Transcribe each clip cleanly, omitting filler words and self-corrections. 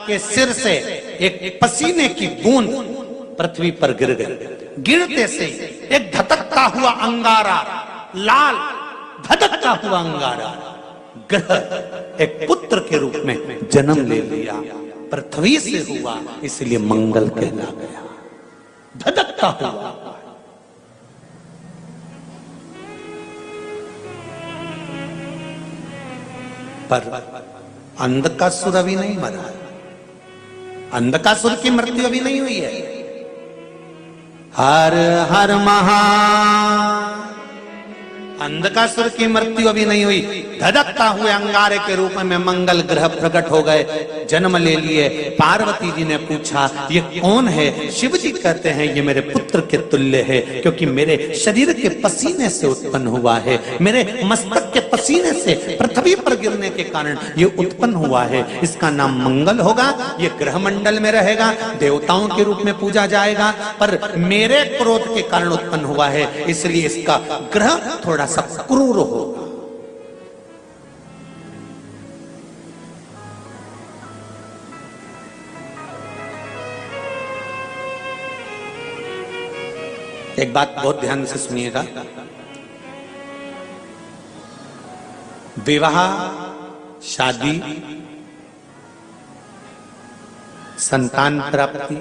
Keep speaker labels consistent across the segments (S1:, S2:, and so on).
S1: के सिर से एक पसीने की बूंद पृथ्वी पर गिर गई। गिरते से एक धधकता हुआ अंगारा, लाल धधकता हुआ अंगारा ग्रह एक पुत्र के रूप में जन्म ले लिया। पृथ्वी से हुआ, इसलिए मंगल कहला गया। धधकता हुआ। पर अंधकासुर अभी नहीं मरा है। अंधकासुर की मृत्यु अभी नहीं हुई है। हर हर महा अंधकासुर की मृत्यु अभी नहीं हुई। धधकता हुए अंगारे के रूप में मंगल ग्रह प्रकट हो गए, जन्म ले लिए। पार्वती जी ने पूछा ये कौन है? शिव जी कहते हैं ये मेरे पुत्र के तुल्य है, क्योंकि मेरे शरीर के पसीने से उत्पन्न हुआ है, मेरे मस्तक के पसीने से पृथ्वी पर गिरने के कारण ये उत्पन्न हुआ है। इसका नाम मंगल होगा। ये ग्रह मंडल में रहेगा, देवताओं के रूप में पूजा जाएगा, पर मेरे क्रोध के कारण उत्पन्न हुआ है, इसलिए इसका ग्रह थोड़ा सा क्रूर होगा। एक बात बहुत ध्यान से सुनिएगा। विवाह, शादी, संतान प्राप्ति,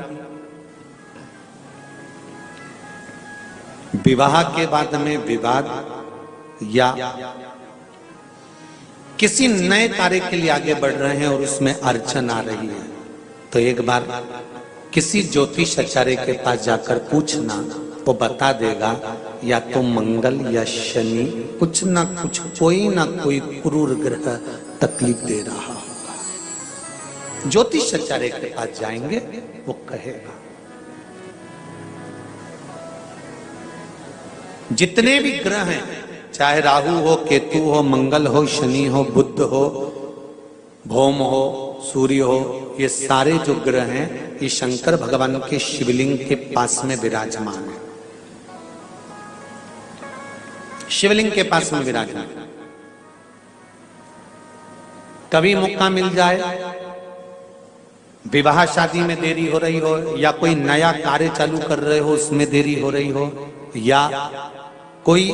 S1: विवाह के बाद में विवाद या किसी नए कार्य के लिए आगे बढ़ रहे हैं और उसमें अड़चन आ रही है, तो एक बार किसी ज्योतिष आचार्य के पास जाकर पूछना, वो बता देगा या तो मंगल या शनि कुछ ना कुछ, कोई ना कोई क्रूर ग्रह तकलीफ दे रहा होगा। ज्योतिष आचार्य के पास जाएंगे, वो कहेगा। जितने भी ग्रह हैं, चाहे राहु हो, केतु हो, मंगल हो, शनि हो, बुध हो, भौम हो, सूर्य हो, ये सारे जो ग्रह हैं ये शंकर भगवान के शिवलिंग के पास में विराजमान है। शिवलिंग के पास में विराजमान। कभी मौका मिल जाए, विवाह शादी में देरी हो रही हो, या कोई नया कार्य चालू कर रहे हो उसमें देरी हो रही हो, या कोई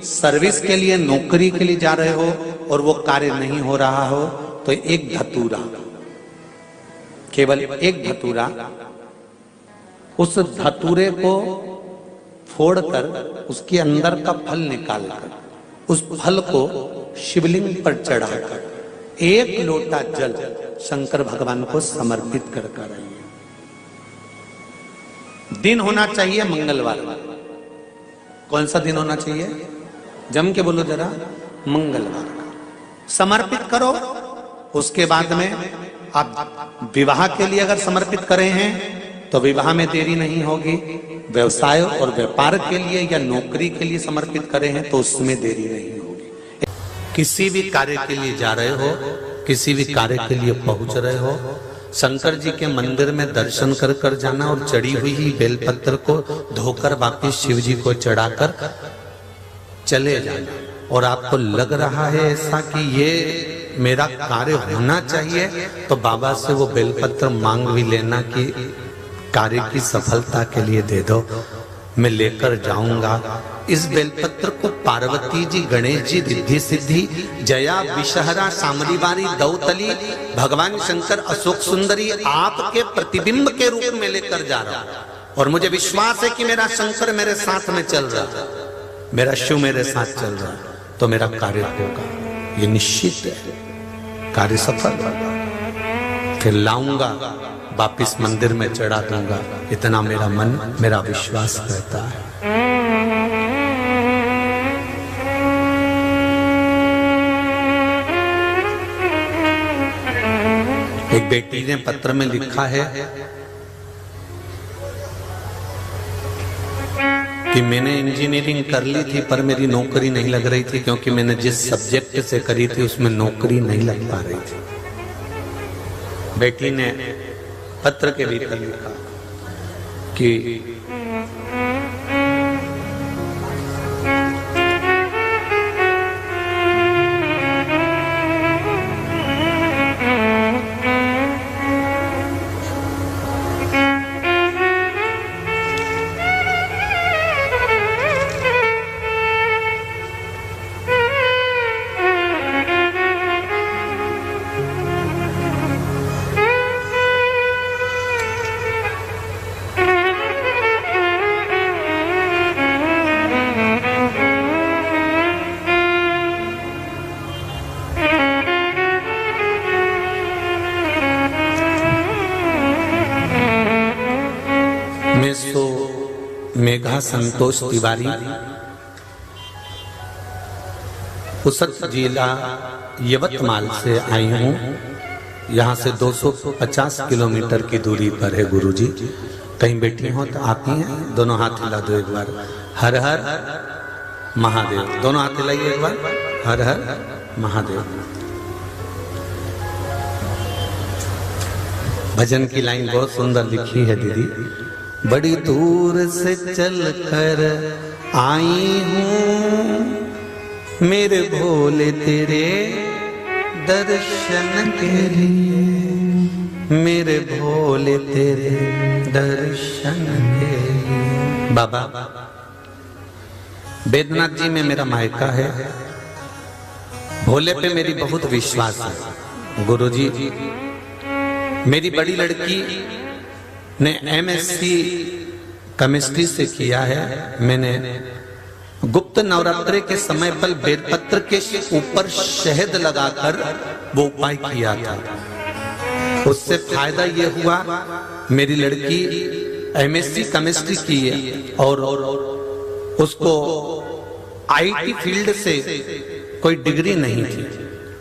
S1: सर्विस के लिए, नौकरी के लिए जा रहे हो और वो कार्य नहीं हो रहा हो, तो एक धतूरा, केवल एक धतूरा, उस धतूरे को फोड़कर उसके अंदर का फल निकालकर उस फल को शिवलिंग पर चढ़ाकर एक लोटा जल शंकर भगवान को समर्पित कर रही है। दिन होना चाहिए मंगलवार। कौन सा दिन होना चाहिए? जम के बोलो जरा, मंगलवार का समर्पित करो। उसके बाद में आप विवाह के लिए अगर समर्पित करें हैं तो विवाह में देरी नहीं होगी। व्यवसाय और व्यापार के लिए या नौकरी के लिए समर्पित करें हैं तो उसमें देरी नहीं होगी। किसी भी कार्य के लिए जा रहे हो, किसी भी कार्य के लिए पहुंच रहे हो, शंकर जी के मंदिर में दर्शन कर कर जाना और चढ़ी हुई ही बेलपत्र को धोकर वापिस शिव जी को चढ़ाकर चले जाना। और आपको लग रहा है ऐसा कि ये मेरा कार्य होना चाहिए, तो बाबा से वो बेलपत्र मांग भी लेना कि कार्य की सफलता के लिए दे दो, मैं लेकर जाऊंगा। इस बेलपत्र को पार्वती जी, गणेश जी, रिद्धि सिद्धि, जया, विषहरा, सामरीवारी, दौतली, भगवान शंकर, अशोक सुंदरी आपके प्रतिबिंब के रूप में लेकर जा रहा हूं। और मुझे विश्वास है कि मेरा शंकर मेरे साथ में चल रहा है, मेरा शिव मेरे साथ चल रहा है, तो मेरा कार्य होगा, ये निश्चित है। कार्य सफल होगा। फिर लाऊंगा, वापिस मंदिर में चढ़ा दूंगा, इतना मेरा मन, मेरा विश्वास रहता है। एक बेटी ने पत्र में लिखा है कि मैंने इंजीनियरिंग कर ली थी पर मेरी नौकरी नहीं लग रही थी, क्योंकि मैंने जिस सब्जेक्ट से करी थी उसमें नौकरी नहीं लग पा रही थी। बेटी ने पत्र के भीतर लिखा कि सो मेघा संतोष तिवारी, पुसद जिला यवतमाल से आई हूँ। यहाँ से 250 किलोमीटर की दूरी पर है गुरुजी। कहीं बैठी हो तो आती हैं, दोनों हाथ हिला दो एक बार, हर हर महादेव। दोनों हाथ हिलाइए एक बार, हर हर महादेव। भजन की लाइन बहुत सुंदर लिखी है दीदी। बड़ी दूर से चल कर आई हूँ मेरे भोले तेरे दर्शन के लिए, मेरे भोले तेरे दर्शन के लिए। बाबा बैद्यनाथ जी में मेरा मायका है, भोले पे मेरी बहुत विश्वास है। गुरुजी मेरी बड़ी लड़की ने एमएससी केमिस्ट्री से किया है। मैंने गुप्त नवरात्रि के समय पर बेलपत्र के ऊपर शहद लगाकर वो उपाय किया था। उससे फायदा ये हुआ, मेरी लड़की एमएससी केमिस्ट्री की है और उसको आईटी फील्ड से कोई डिग्री नहीं थी,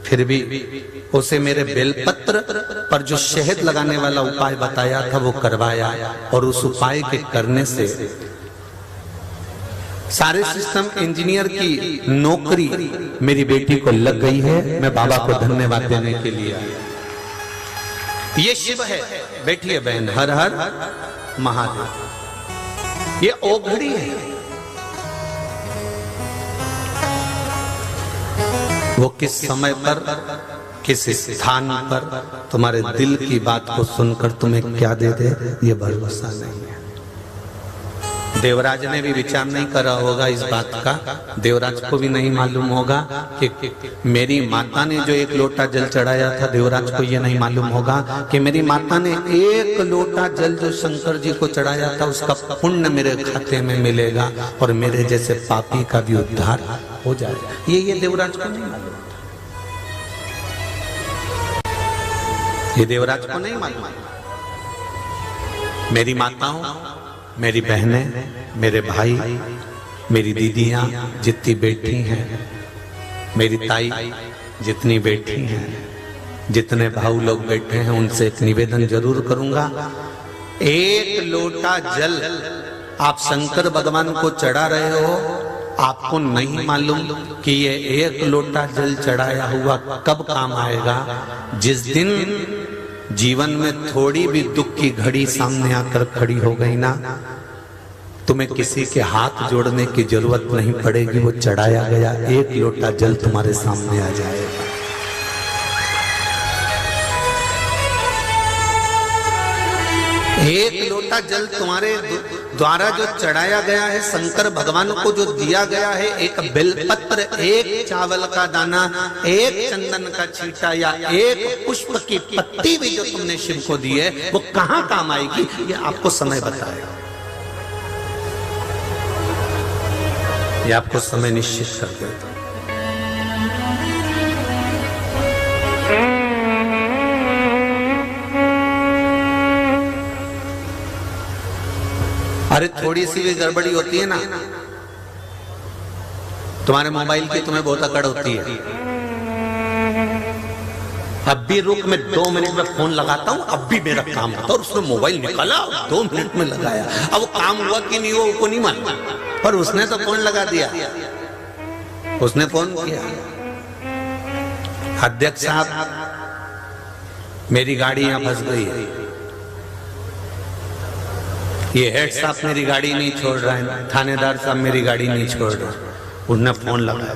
S1: फिर भी उसे मेरे बेलपत्र पर जो शहद लगाने वाला उपाय बताया था वो करवाया, और उस उपाय के करने से सारे सिस्टम इंजीनियर की नौकरी मेरी बेटी को लग गई है। मैं बाबा को धन्यवाद देने के लिए आया। ये शिव है, बैठिए बहन, हर हर महादेव। ये ओघड़ी है, वो किस समय पर किस स्थान पर तुम्हारे दिल की बात को सुनकर तुम्हें क्या दे दे, ये भरोसा नहीं है। देवराज ने भी विचार नहीं करा होगा इस बात का। देवराज को भी नहीं मालूम होगा कि मेरी माता ने जो 1 लोटा जल चढ़ाया था, देवराज को ये नहीं मालूम होगा कि मेरी माता ने 1 लोटा जल जो शंकर जी को चढ़ाया था उसका पुण्य मेरे खाते में मिलेगा और मेरे जैसे पापी का भी उद्धार हो जाएगा। ये देवराज को नहीं मालूम, ये देवराज को नहीं मालूम। मेरी माताओं, मेरी बहनें, मेरे भाई, मेरी दीदियां जितनी बैठी हैं, मेरी ताई जितनी बैठी हैं, जितने भाऊ लोग बैठे हैं, उनसे एक निवेदन जरूर करूंगा। 1 लोटा जल आप शंकर भगवान को चढ़ा रहे हो, आपको नहीं मालूम कि ये 1 लोटा जल चढ़ाया हुआ कब काम आएगा। जिस दिन जीवन में थोड़ी भी दुख की घड़ी सामने आकर खड़ी हो गई ना, तुम्हें किसी के हाथ जोड़ने की जरूरत नहीं पड़ेगी। वो चढ़ाया गया 1 लोटा जल तुम्हारे सामने आ जाएगा। एक लोटा जल तुम्हारे द्वारा जो चढ़ाया गया है, शंकर भगवान को जो दिया गया है, 1 बेलपत्र, 1 चावल का दाना, 1 चंदन का छींटा या 1 पुष्प की पत्ती भी जो तुमने शिव को दी है, वो कहां काम आएगी, ये आपको समय बताएगा। ये आपको समय निश्चित कर देता। अरे थोड़ी सी भी गड़बड़ी होती है ना, तुम्हारे मोबाइल की तुम्हें बहुत अकड़ होती है। अब भी रुक, मैं 2 मिनट में फोन लगाता हूँ, अब भी मेरा काम होता है। और उसने मोबाइल निकाला, 2 मिनट में लगाया। अब वो काम हुआ कि नहीं हुआ वो नहीं मालूम, पर उसने तो फोन लगा दिया, उसने फोन किया। अध्यक्ष साहब मेरी गाड़ी यहां फंस गई है, ये हेड साहब मेरी गाड़ी नहीं छोड़ रहा है, थानेदार साहब मेरी गाड़ी नहीं छोड़ रहे। उन्होंने फोन लगाया।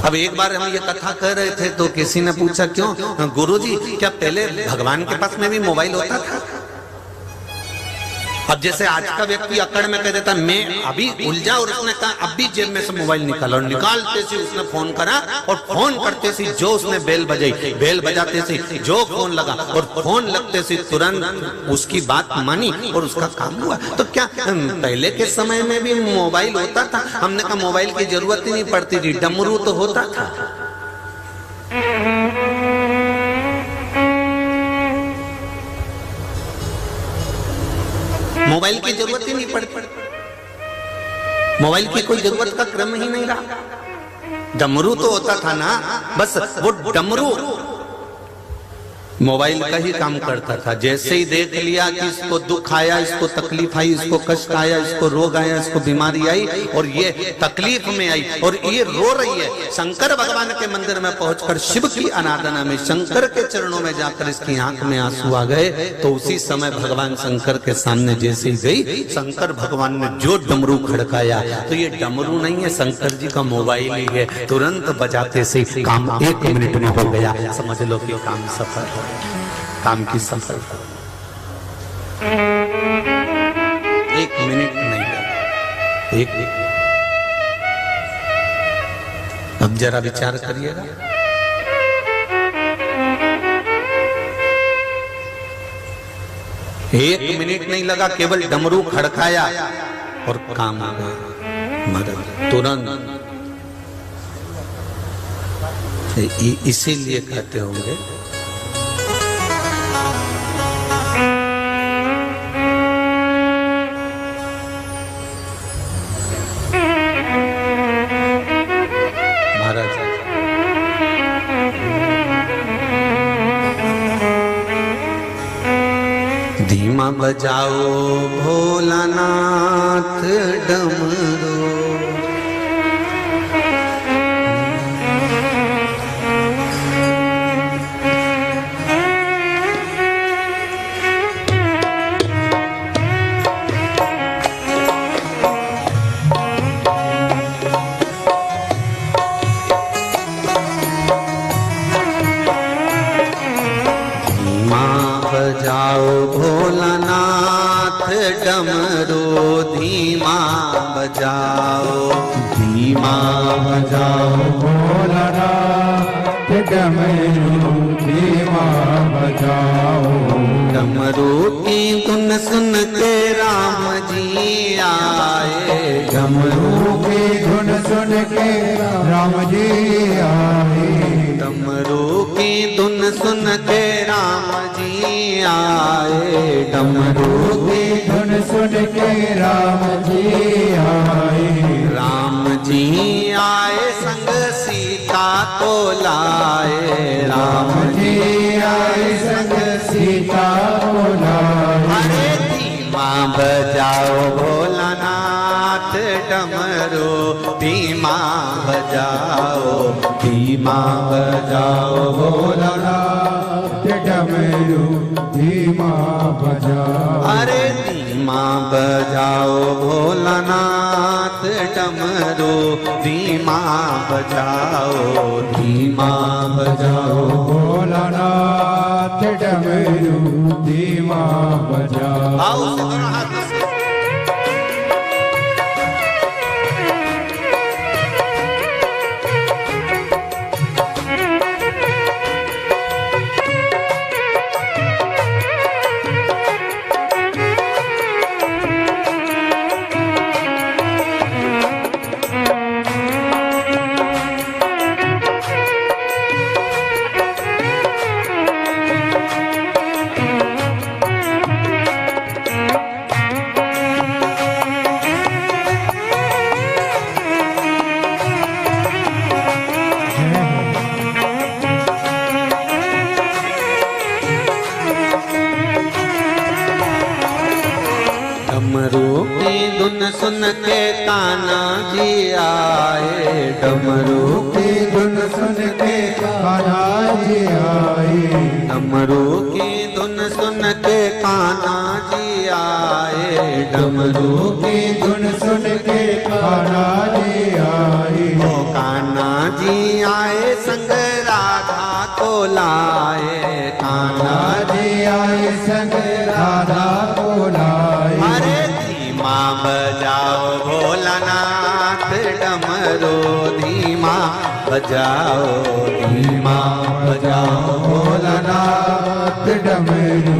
S1: अब एक बार हम ये कथा कर रहे थे तो किसी ने पूछा, क्यों गुरुजी, क्या पहले भगवान के पास में भी मोबाइल होता था? अब जैसे आज का व्यक्ति अकड़ में कह देता मैं अभी उलझा, और उसने कहा अब भी जेब में से मोबाइल निकाला, और निकालते से उसने फोन करा, और फोन करते से जो उसने बेल बजाई, बेल बजाते से जो फोन लगा, और फोन लगते से तुरंत उसकी बात मानी और उसका काम हुआ। तो क्या पहले के समय में भी मोबाइल होता था? हमने कहा मोबाइल की जरूरत ही नहीं पड़ती थी, डमरू तो होता था। मोबाइल की जरूरत ही नहीं पड़ती, मोबाइल की कोई जरूरत का क्रम ही नहीं रहा। डमरू तो होता था ना, बस वो डमरू मोबाइल का ही काम करता था। जैसे ही देख लिया कि इसको दुख आया, इसको तकलीफ आई, इसको कष्ट आया, इसको रोग आया, इसको बीमारी आई और ये तकलीफ में आई और ये रो रही है, शंकर भगवान के मंदिर में पहुंचकर शिव की आराधना में शंकर के चरणों में जाकर इसकी आंख में आंसू आ गए। तो उसी समय भगवान शंकर के सामने जैसे ही गई, शंकर भगवान ने जो डमरू खड़काया, तो ये डमरू नहीं है, शंकर जी का मोबाइल ही है। तुरंत बजाते से काम 1 मिनट में हो गया। समझ लो कि काम सफल हो, काम की सफलता 1 मिनट नहीं लगा। अब जरा विचार करिएगा, एक मिनट नहीं लगा, केवल डमरू खड़काया और काम आ गया, मदद तुरंत। इसीलिए कहते होंगे धीमा बजाओ भोलानाथ डमरू, बजाओ भोलानाथ डमरू, धीमा बजाओ, धीमा बजाओ
S2: भोलानाथ डमरू, धीमा बजाओ।
S1: डमरू की धुन सुन के राम जी आए,
S2: डमरू की धुन सुन के राम जी आए,
S1: डमरू की धुन सुन के राम जी आए, डमरू
S2: की धुन सुन के राम जी आए।
S1: राम जी आए संग सीता को लाए, राम
S2: जी आए संग सीता को लाए।
S1: अरे धीमा बजाओ भोलानाथ डमरू, धीमा बजाओ, धीमा बजाओ
S2: भोलानाथ डमरू, धीमा बजाओ।
S1: अरे धीमा बजाओ भोलानाथ डमरू, धीमा बजाओ, धीमा बजाओ
S2: भोलानाथ डमरू, धीमा बजाओ।
S1: आओ से दोनों हाथ से। डमरू की धुन सुन के कान्हा जी आए, डमरू
S2: की धुन सुन के कान्हा जी आए,
S1: डमरू की धुन सुन के कान्हा जी आए, डमरू
S2: की धुन सुन के कान्हा जी आए।
S1: ओ कान्हा जी आए संग राधा को लाए, कान्हा
S2: जी आए संग राधा को लाए।
S1: अरे धीमा बजाओ भोलानाथ डमरू, धीमा बजाओ, धीमा बजाओ
S2: भोलानाथ डमरू,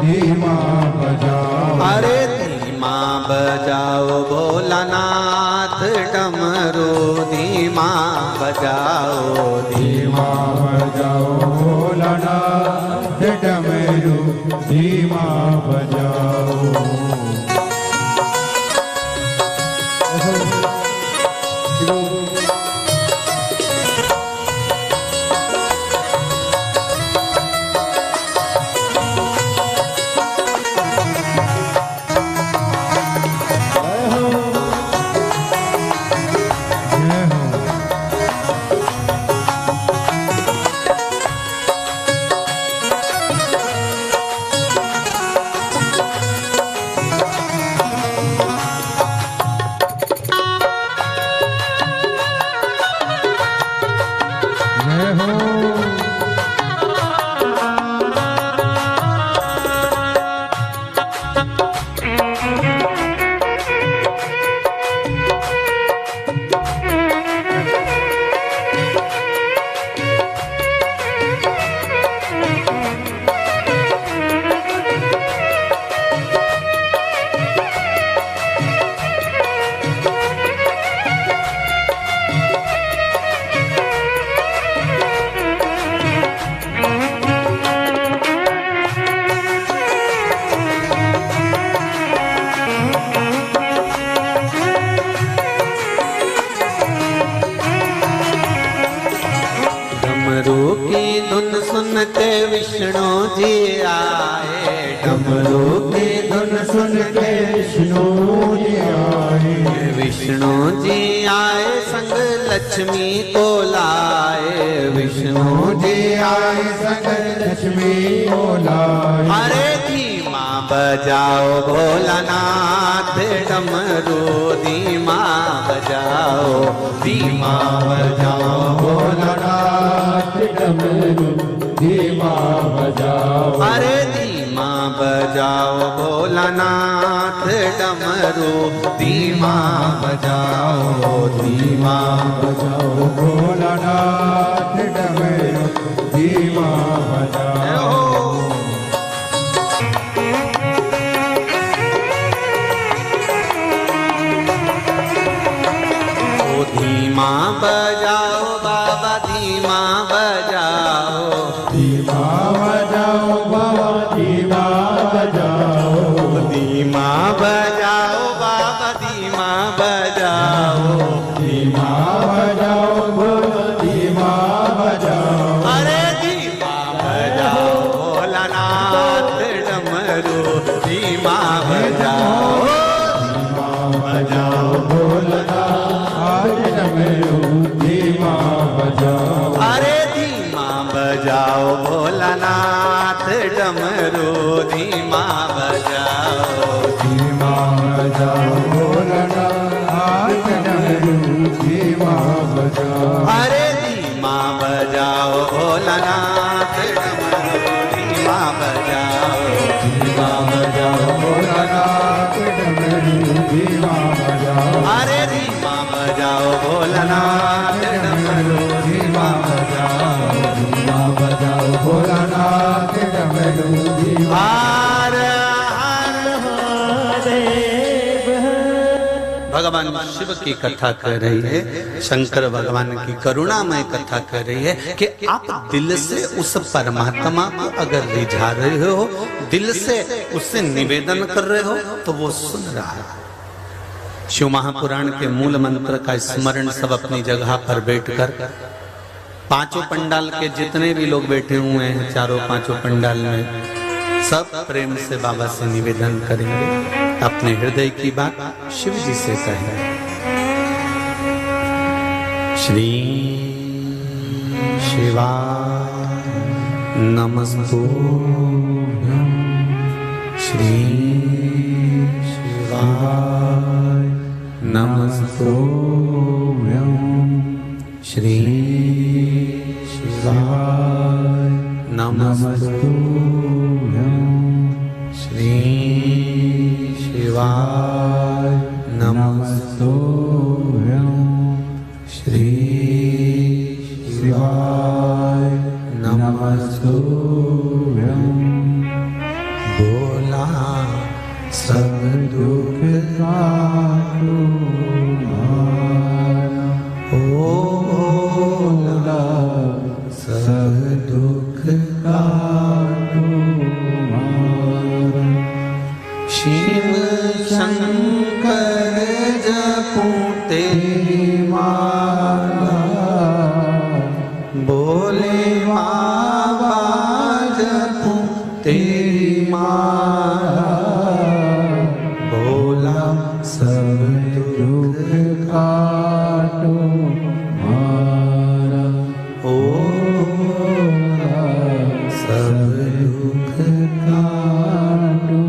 S2: धीमा बजाओ।
S1: अरे धीमा बजाओ भोलानाथ डमरू, धीमा बजाओ,
S2: धीमा बजाओ भोलानाथ डमरू, धीमा बजाओ।
S1: विष्णु जी आए,
S2: डमरू की धुन सुन के विष्णु जी आए,
S1: विष्णु जी आए संग लक्ष्मी को लाए, विष्णु जी
S2: आए संग लक्ष्मी को लाए।
S1: अरे धीमा बजाओ भोलानाथ डमरू, धीमा बजाओ, धीमा बजाओ
S2: भोलानाथ डमरू, धीमा बजाओ।
S1: अरे धीमा बजाओ भोलानाथ डमरू, धीमा बजाओ, धीमा
S2: बजाओ भोलानाथ डमरू, धीमा बजाओ।
S1: धीमा बजाओ बाबा, धीमा बजाओ,
S2: धीमा बजाओ बाबा, धीमा बजाओ।
S1: धीमा बजाओ बाबा, धीमा बजाओ,
S2: धीमा बजाओ भोला, धीमा बजाओ।
S1: अरे धीमा बजाओ भोलानाथ डमरू, धीमा बजाओ,
S2: धीमा बजाओ भोलानाथ डमरू, धीमा बजाओ।
S1: अरे धीमा बजाओ भोलानाथ डमरू, धीमा बजाओ,
S2: धीमा बजाओ भोलानाथ डमरू, धीमा बजाओ।
S1: अरे धीमा बजाओ भोलानाथ डमरू, धीमा बजाओ,
S2: धीमा बजाओ भोलानाथ डमरू, धीमा बजाओ।
S1: अरे धीमा बजाओ भोलानाथ डमरू,
S2: धीमा बजाओ, धीमा बजाओ भोलानाथ डमरू, धीमा।
S1: हर हर महादेव। भगवान शिव की कथा कर रही है, शंकर भगवान की करुणामय कथा कर रही है कि आप दिल से उस परमात्मा को अगर रिझा रहे हो, दिल से उससे निवेदन कर रहे हो, तो वो सुन रहा है। शिव महापुराण के मूल मंत्र का स्मरण सब अपनी जगह पर बैठकर, पांचों पंडाल के जितने भी लोग बैठे हुए हैं, चारों पांचों पंडाल में, सब प्रेम से बाबा से निवेदन करेंगे, अपने हृदय की बात शिव जी से कहेंगे। श्री शिवाय नमस्तुभ्यं, श्री शिवाय नमस्तुभ्यं, श्री शिवाय नमस्तुभ्यं, श्री शिवाय नमस्तुभ्यं, श्री शिवाय नमस्तुभ्यं। भोला सब दुख काटो मारा, ओ भोला सब दुख काटो मारा। शिव शंकर जपूं तेरी माला, बोले बाबा जपूं तेरी माला, भोला सब दुख
S2: काटो मारा,
S1: ओ सब दुख
S2: काटो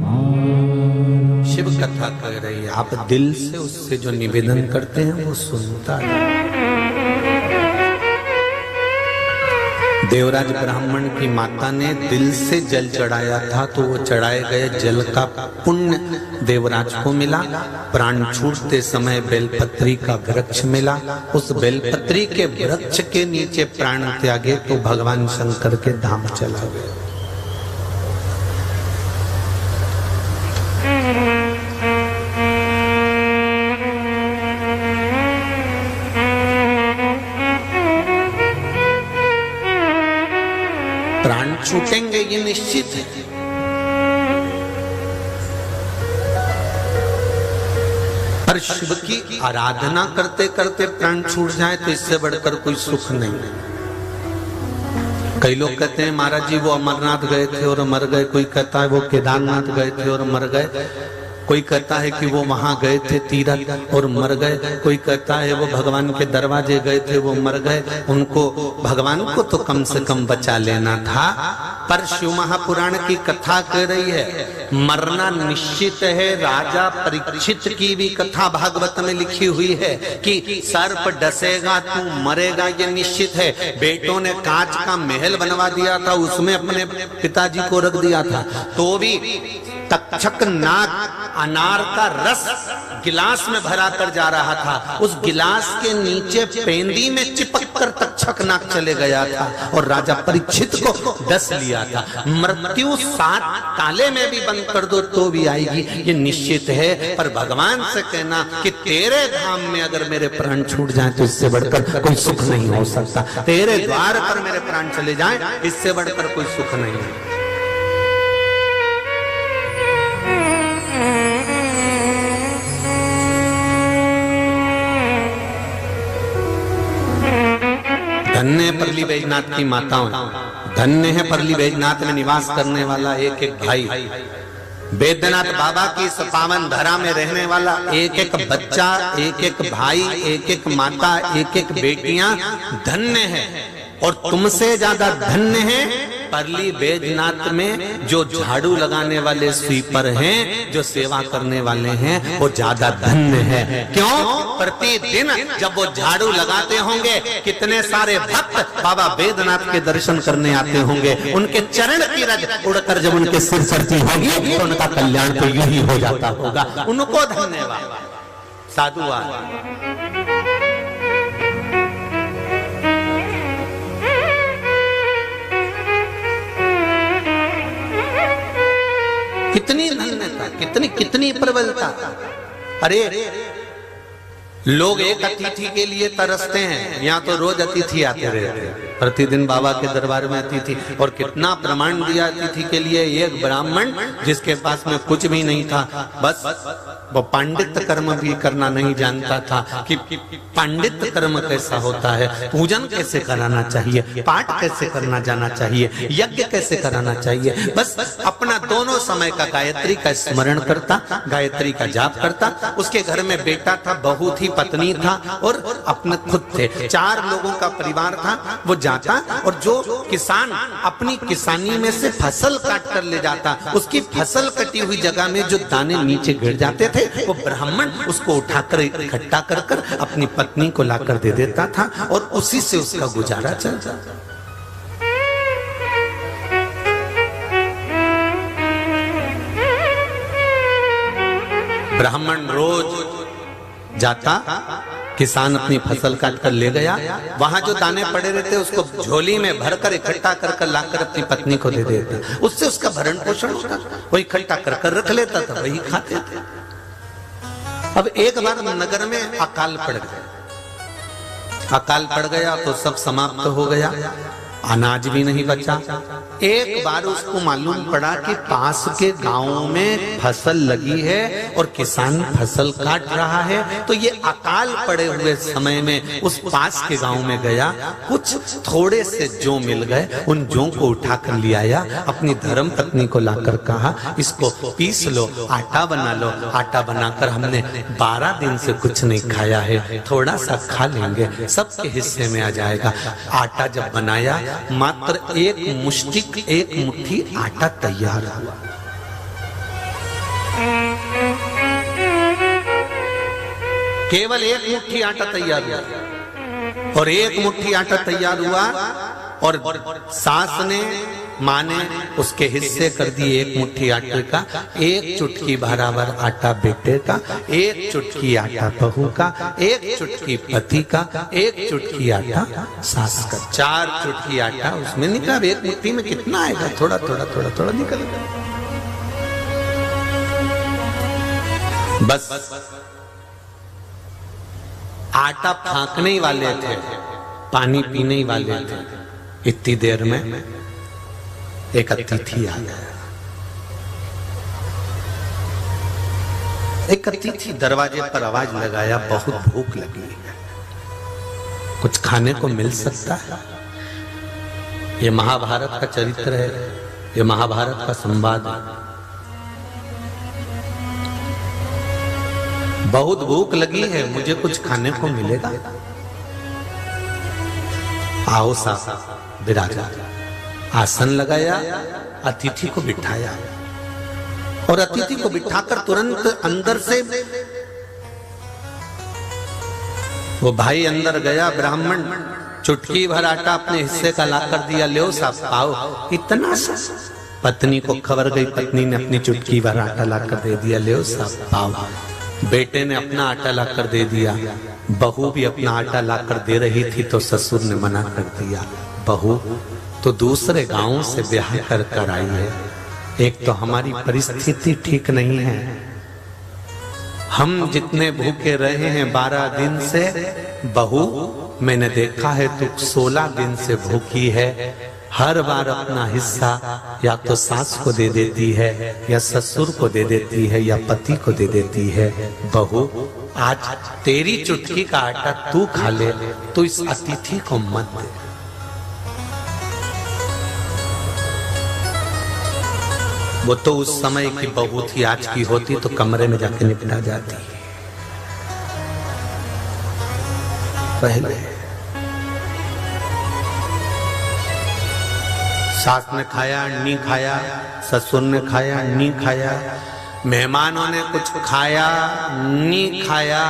S2: मारा।
S1: शिव कथा कर रही है, आप दिल से उससे जो निवेदन करते हैं वो सुनता है। देवराज ब्राह्मण की माता ने दिल से जल चढ़ाया था, तो वो चढ़ाए गए जल का पुण्य देवराज को मिला। प्राण छूटते समय बेलपत्री का वृक्ष मिला, उस बेलपत्री के वृक्ष के नीचे प्राण त्यागे तो भगवान शंकर के धाम चला गया। प्राण छूटेंगे ये निश्चित है, पर शिव की आराधना करते करते प्राण छूट जाए तो इससे बढ़कर कोई सुख नहीं है। कई लोग कहते हैं महाराज जी वो अमरनाथ गए थे और मर गए, कोई कहता है वो केदारनाथ गए थे और मर गए, कोई कहता है कि वो वहां गए थे तीरथ और मर गए, कोई कहता है वो भगवान के दरवाजे गए थे वो मर गए। उनको भगवान को तो कम से कम बचा लेना था। पर शिव महापुराण की कथा कह रही है मरना निश्चित है। राजा परीक्षित की भी कथा भागवत में लिखी हुई है कि सर्प डसेगा तू मरेगा, ये निश्चित है। बेटों ने कांच का महल बनवा दिया था, उसमें अपने पिताजी को रख दिया था, तो भी तक्षक नाग अनार का रस गिलास में भरा कर जा रहा था, उस गिलास के नीचे पेंदी में चिपक कर तक्षक नाग चले गया था और राजा परीक्षित को डस लिया था। मृत्यु 7 ताले में भी बंद कर दो तो भी आएगी, ये निश्चित है। पर भगवान से कहना कि तेरे धाम में अगर मेरे प्राण छूट जाए तो इससे बढ़कर कोई सुख नहीं हो सकता, तेरे द्वार पर मेरे प्राण चले जाए इससे बढ़कर कोई सुख नहीं है। धन्य है परली बैजनाथ की माताओं, धन्य है परली बैजनाथ में निवास करने वाला एक एक भाई, बैद्यनाथ बाबा की इस पावन धरा में रहने वाला एक एक बच्चा, एक एक भाई, एक एक माता, एक एक बेटियां धन्य है। और तुमसे ज्यादा धन्य है परली बैजनाथ में जो झाड़ू लगाने वाले स्वीपर हैं, जो सेवा करने वाले हैं, वो ज्यादा धन्य है। क्यों? प्रतिदिन जब वो झाड़ू लगाते होंगे कितने सारे भक्त बाबा बैजनाथ के दर्शन करने आते होंगे, उनके चरण की रज उड़कर जब उनके सिर चढ़ती होगी तो उनका कल्याण तो यूं ही हो जाता होगा। उनको धन्यवाद। साधुवाद। कितनी धन्यता, कितनी कितनी प्रबलता। अरे लोग एक अतिथि के लिए तरसते हैं, यहाँ तो रोज अतिथि आते रहते हैं, प्रतिदिन बाबा के दरबार में अतिथि। और कितना प्रमाण दिया अतिथि के लिए। एक ब्राह्मण जिसके पास में कुछ भी नहीं था, बस वो पांडित्य कर्म भी करना नहीं जानता था कि पांडित्य कर्म कैसा होता है, पूजन कैसे कराना चाहिए, पाठ कैसे करना जाना चाहिए, यज्ञ कैसे कराना चाहिए। बस अपना दोनों समय का गायत्री का स्मरण करता, गायत्री का जाप करता। उसके घर में बेटा था, बहू थी, पत्नी था और अपने खुद थे। 4 लोगों का परिवार था। वो जाता और जो किसान अपनी किसानी में से फसल काट कर ले जाता, उसकी फसल कटी हुई जगह में जो दाने नीचे गिर जाते थे, वो ब्राह्मण उसको उठाकर इकट्ठा कर कर अपनी पत्नी को लाकर दे देता था और उसी से उसका गुजारा चलता था। ब्राह्मण रोज जाता, किसान अपनी फसल काट कर ले गया, वहां जो दाने पड़े रहते उसको झोली में भरकर इकट्ठा कर कर लाकर अपनी पत्नी को दे देता। उससे उसका भरण पोषण होता, वो इकट्ठा कर कर रख लेता था, वही खाते थे। अब एक बार नगर में अकाल पड़ गया। अकाल पड़ गया तो सब समाप्त हो गया, अनाज भी नहीं बचा। एक बार उसको मालूम पड़ा कि पास के गांव में फसल लगी है और किसान फसल काट रहा है, तो ये अकाल पड़े हुए समय में उस पास के गांव में गया, कुछ थोड़े से जौ मिल गए, उन जौ को उठाकर ले आया, अपनी धर्म पत्नी को लाकर कहा इसको पीस लो, आटा बना लो। आटा बनाकर हमने 12 दिन से कुछ नहीं खाया है, थोड़ा सा खा लेंगे, सबके हिस्से में आ जाएगा। आटा जब बनाया, मात्र एक मुट्ठी आटा तैयार हुआ। केवल एक मुट्ठी आटा तैयार हुआ और एक मुट्ठी आटा तैयार हुआ और सास ने, माँ ने उसके हिस्से कर दिए एक मुट्ठी आटे का। एक चुटकी बराबर आटा बेटे का, एक चुटकी आटा बहू का, एक चुटकी पति का, एक चुटकी आटा सास का। 4 चुटकी आटा उसमें निकला। एक मुट्ठी में कितना आएगा? थोड़ा थोड़ा थोड़ा थोड़ा निकल गया। बस आटा फांकने ही वाले थे, पानी पीने ही वाले थे, इतनी देर में एक अतिथि आ गया। एक अतिथि दरवाजे पर आवाज लगाया, बहुत भूख लगी है, कुछ खाने को मिल सकता है? ये महाभारत का चरित्र है, ये महाभारत का संवाद है। बहुत भूख लगी है, मुझे कुछ खाने को मिलेगा? आओ साहब विराजा। आसन लगाया, अतिथि को बिठाया और अतिथि को बिठाकर तुरंत अंदर से वो भाई अंदर गया। ब्राह्मण चुटकी भर आटा अपने हिस्से का लाकर दिया, ले साहब आओ। इतना सा पत्नी को खबर गई, पत्नी ने अपनी चुटकी भर आटा लाकर दे दिया, ले साहब आओ। बेटे ने अपना आटा लाकर दे दिया, बहू भी अपना आटा लाकर दे रही थी तो ससुर ने मना कर दिया। बहू तो दूसरे गांव से ब्याह कर आई है, एक तो हमारी परिस्थिति ठीक नहीं है, हम जितने भूखे रहे हैं 12 दिन से, बहू मैंने देखा है तू 16 दिन से भूखी है। हर बार अपना हिस्सा या तो सास को दे देती है या ससुर को दे देती है या पति को दे देती है। बहू आज तेरी चुटकी का आटा तू खा ले, तो इस अतिथि को मत दे। वो तो उस समय की बहू थी, आज की होती तो कमरे में जाके निपटा जाती। पहले सास ने खाया नहीं खाया, ससुर ने खाया नहीं खाया, मेहमानों ने कुछ खाया नहीं खाया,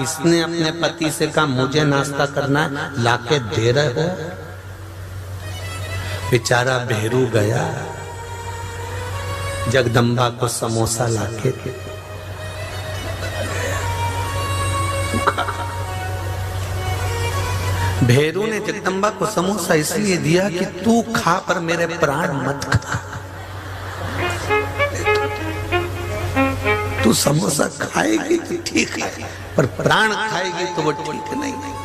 S1: इसने अपने पति से कहा मुझे नाश्ता करना है, लाके दे रहे हो। बेचारा भेरू गया, जगदम्बा को समोसा लाके भेरू ने जगदम्बा को समोसा इसलिए दिया कि तू खा पर मेरे प्राण मत खा। तू समोसा खाएगी तो ठीक है, पर प्राण खाएगी तो वो ठीक नहीं।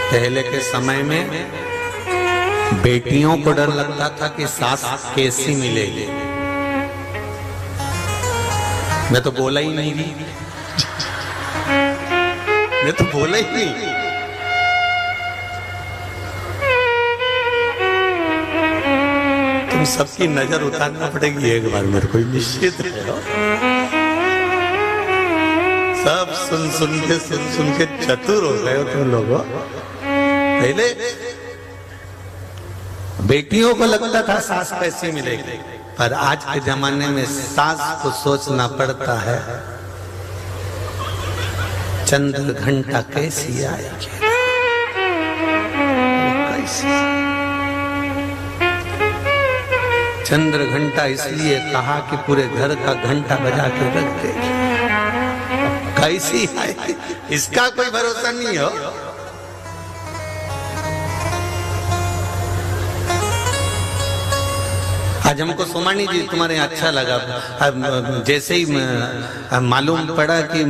S1: पहले के समय में बेटियों को डर लगता था कि सास कैसी मिलेगी। मैं तो बोला ही नहीं, मैं तो बोला ही नहीं। तुम सबकी नजर उतारना पड़ेगी एक बार, मेरे को निश्चित है। सब सुन के चतुर हो गए हो तुम लोगों। पहले बेटियों को लगता था सास कैसी मिलेगी, पर आज के जमाने में सास को सोचना पड़ता है चंद्र घंटा कैसी आएगी, कैसी। चंद्र घंटा इसलिए कहा कि पूरे घर का घंटा बजा के रख देगी, कैसी आएगी इसका कोई भरोसा नहीं हो। आज हमको सोमानी जी तुम्हारे अच्छा लगा, जैसे ही मालूम पड़ा कि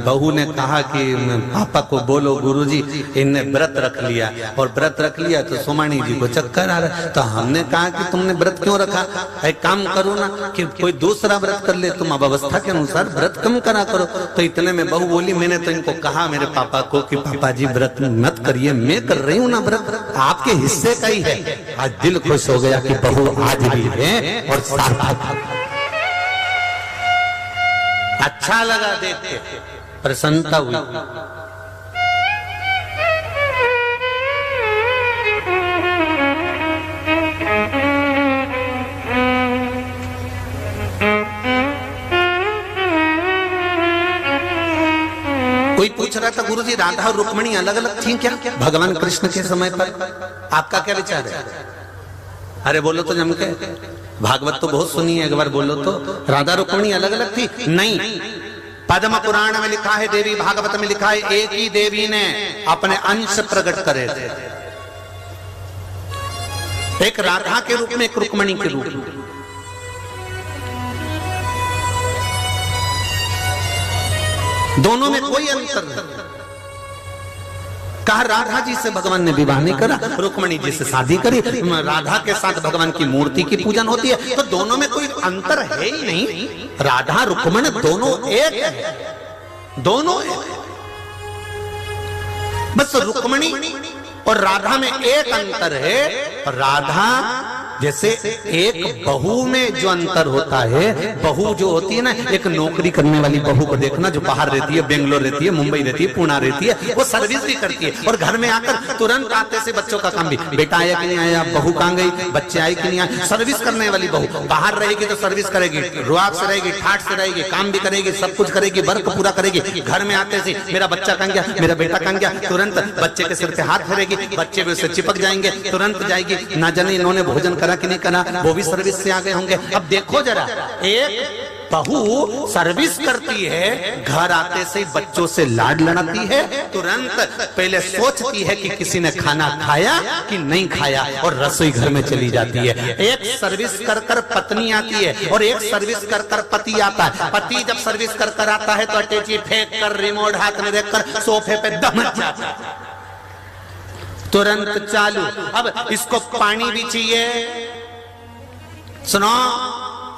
S1: बहू ने कहा कि पापा को बोलो गुरुजी इनने व्रत रख लिया, और व्रत रख लिया तो सोमानी जी को चक्कर आ रहा। तो हमने कहा कि तुमने व्रत क्यों रखा, एक काम करो ना कि कोई दूसरा व्रत कर ले, तुम अब अवस्था के अनुसार व्रत कम करा करो। तो इतने में बहू बोली मैंने तो इनको कहा मेरे पापा को कि पापा जी व्रत मत करिए, मैं कर रही हूँ ना व्रत, आपके हिस्से का ही है। आज दिल खुश हो गया कि बहू आज भी है और अच्छा लगा देख के, प्रसन्नता हुई। कोई पूछ रहा था गुरुजी राधा और रुक्मिणी अलग अलग थी क्या भगवान कृष्ण के समय पर, आपका क्या विचार है? अरे बोलो तो जम के, भागवत तो बहुत सुनी है, एक बार बोलो तो। राधा रुक्मिणी अलग अलग थी? नहीं, पद्म पुराण में लिखा है, देवी भागवत में लिखा है, एक ही देवी ने अपने अंश प्रकट करे थे, एक राधा के रूप में, एक रुक्मिणी के रूप में। दोनों में कोई अंतर नहीं। कहा राधा जी से भगवान ने विवाह नहीं करा, रुक्मणी जी से शादी करी, राधा के साथ भगवान की मूर्ति की पूजन होती है, तो दोनों में कोई अंतर है ही नहीं। राधा रुक्मणी दोनों एक है, दोनों एक है। बस रुक्मणी और राधा में एक अंतर है, राधा जैसे एक बहू में जो अंतर होता है, बहू जो होती है ना, एक नौकरी करने वाली बहू को देखना जो बाहर रहती है, बेंगलोर रहती है, मुंबई रहती है, पुणे रहती है, वो सर्विस भी करती है और घर में आकर तुरंत आते से बच्चों का काम भी, बेटा आया कि नहीं आया, बहू कहाँ गई, बच्चे आए कि नहीं आए, सर्विस करने वाली बहू बाहर रहेगी तो सर्विस करेगी, रुआब से रहेगी, ठाठ से रहेगी, काम भी करेगी, सब कुछ करेगी, वर्क पूरा करेगी। घर में आते से मेरा बच्चा कहाँ गया, मेरा बेटा कहाँ गया, तुरंत बच्चे के सिर पे हाथ फेरेगी, बच्चे भी उससे चिपक जाएंगे, तुरंत जाएगी, ना जाने इन्होंने भोजन करा कि नहीं करा, वो भी सर्विस से आ गए होंगे। अब देखो जरा, एक बहू सर्विस करती है, घर आते से बच्चों से लाड लड़ाती है, तुरंत पहले सोचती है कि किसी ने खाना खाया कि नहीं खाया और रसोई घर में चली जाती है। एक सर्विस कर कर पत्नी आती है और एक सर्विस कर कर पति आता है। पति जब सर्विस कर कर आता है तो अटैची फेंक कर, रिमोट हाथ में देखकर सोफे पे दमक जाता है, तुरंत चालू। अब इसको पानी भी चाहिए, सुनो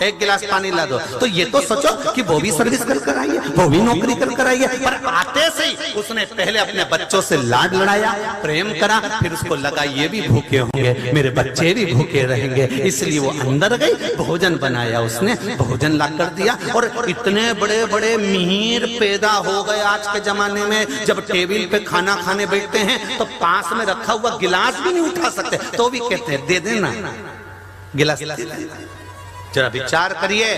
S1: एक गिलास पानी ला दो, तो ये तो सोचो कि वो भी सर्विस कर कर आई है, वो भी नौकरी कर कर आई है, पर आते से ही उसने पहले अपने बच्चों से लाड लड़ाया, प्रेम करा, फिर उसको लगा ये भी भूखे होंगे, मेरे बच्चे भी भूखे रहेंगे, इसलिए वो अंदर गई, भोजन बनाया, उसने भोजन ला कर दिया। और इतने बड़े बड़े मीर पैदा हो गए आज के जमाने में, जब टेबल पे खाना खाने बैठते हैं तो पास में रखा हुआ गिलास भी नहीं उठा सकते, तो भी कहते हैं दे देना गिलास। जरा विचार करिए,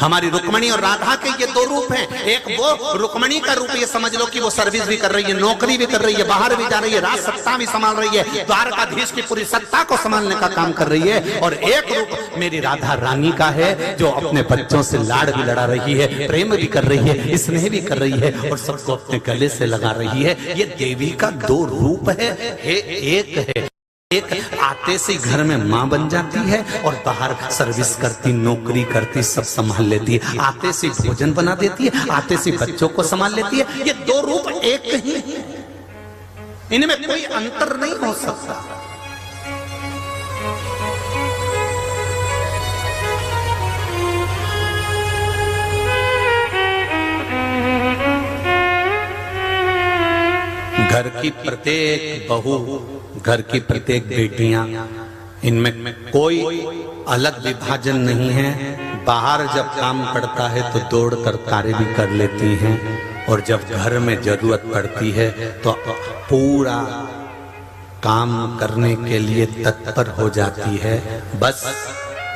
S1: हमारी रुक्मणी और राधा के ये दो रूप हैं। एक वो रुक्मणी का रूप, ये समझ लो कि वो सर्विस भी कर रही है, नौकरी भी कर रही है, बाहर भी जा रही है, राज सत्ता भी संभाल रही है, द्वारकाधीश की पूरी सत्ता को संभालने का काम कर रही है। और एक रूप मेरी राधा रानी का है, जो अपने बच्चों से लाड़ भी लड़ा रही है, प्रेम भी कर रही है, स्नेह भी कर रही है और सबको अपने गले से लगा रही है। ये देवी का दो रूप है, एक है। एक आते से घर में माँ बन जाती है और बाहर सर्विस करती, नौकरी करती, सब संभाल लेती है, आते से भोजन बना देती है, आते से बच्चों को संभाल लेती है। ये दो रूप एक ही है, इनमें कोई अंतर नहीं हो सकता। घर की प्रत्येक बहू, घर की प्रत्येक बेटियां, इनमें कोई अलग विभाजन नहीं है। बाहर जब काम पड़ता है तो दौड़कर कार्य भी कर लेती हैं और जब घर में जरूरत पड़ती है तो पूरा काम करने के लिए तत्पर हो जाती है। बस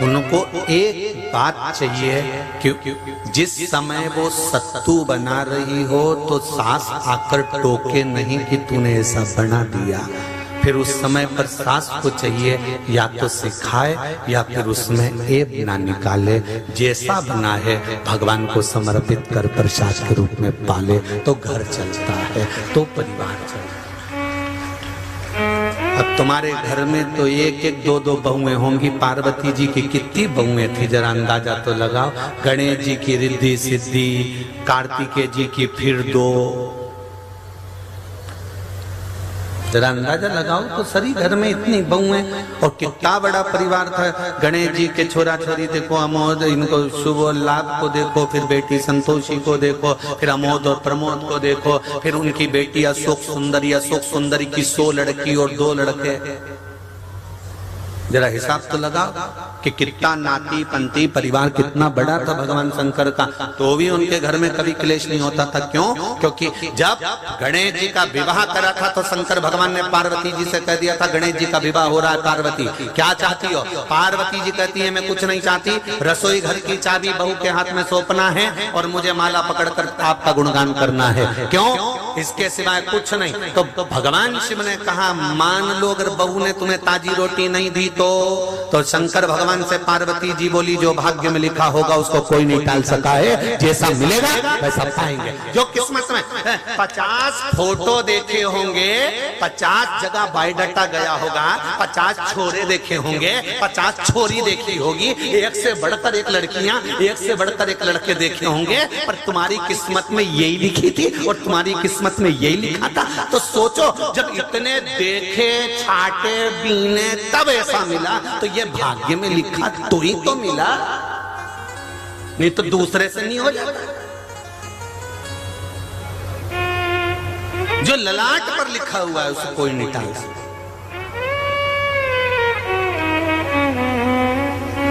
S1: उनको एक बात चाहिए कि जिस समय वो सत्तू बना रही हो तो सास आकर टोके नहीं कि तूने ऐसा बना दिया। फिर उस समय पर सास को चाहिए या तो सिखाए या फिर उसमें ऐब ना निकाले, जैसा बना है भगवान को समर्पित कर प्रसाद के रूप में पाले तो घर चलता है, तो परिवार चलता है। अब तुम्हारे घर में तो एक एक दो दो बहुएं होंगी। पार्वती जी की कितनी बहुएं थी जरा अंदाजा तो लगाओ। गणेश जी की रिद्धि सिद्धि, कार्तिकेय जी की फिर दो, जरा अंदाजा लगाओ तो सही घर में इतनी बहुएं और कितना बड़ा परिवार था। गणेश जी के छोरा छोरी देखो, अमोद, इनको शुभ और लाभ को देखो, फिर बेटी संतोषी को देखो, फिर अमोद और प्रमोद को देखो, फिर उनकी बेटी अशोक सुंदरी की 100 लड़की और 2 लड़के। जरा हिसाब तो लगाओ कि कितना नाती पंती परिवार कितना बड़ा था भगवान शंकर का, तो भी उनके घर में कभी क्लेश नहीं होता था। क्यों? क्योंकि जब गणेश जी का विवाह करा था तो शंकर भगवान ने पार्वती जी से कह दिया था गणेश जी का विवाह हो रहा है, पार्वती क्या चाहती हो? पार्वती जी कहती है मैं कुछ नहीं चाहती, रसोई घर की चाबी बहू के हाथ में सौंपना है और मुझे माला पकड़कर आपका गुणगान करना है। क्यों? इसके सिवाय कुछ नहीं। तो भगवान शिव ने कहा मान लो अगर बहू ने तुम्हें ताजी रोटी नहीं दी तो शंकर भगवान से पार्वती जी बोली जो भाग्य में लिखा होगा उसको कोई नहीं टाल सका है, जैसा मिलेगा वैसा पाएंगे। जो किस्मत में 50 फोटो देखे होंगे, 50 जगह बायोडाटा गया होगा, 50 छोरे देखे होंगे, 50 छोरी देखी होगी, एक से बढ़कर एक लड़कियां, एक से बढ़कर एक लड़के देखे होंगे, पर तुम्हारी किस्मत में यही लिखी थी और तुम्हारी किस्मत किस्मत में यही लिखा था। तो सोचो, जब इतने देखे छाटे बीने तब ऐसा मिला, तो ये भाग्य में लिखा तो ही तो मिला, नहीं तो दूसरे से नहीं हो जाता। जो ललाट पर लिखा हुआ है उसको कोई नहीं टाल सकता।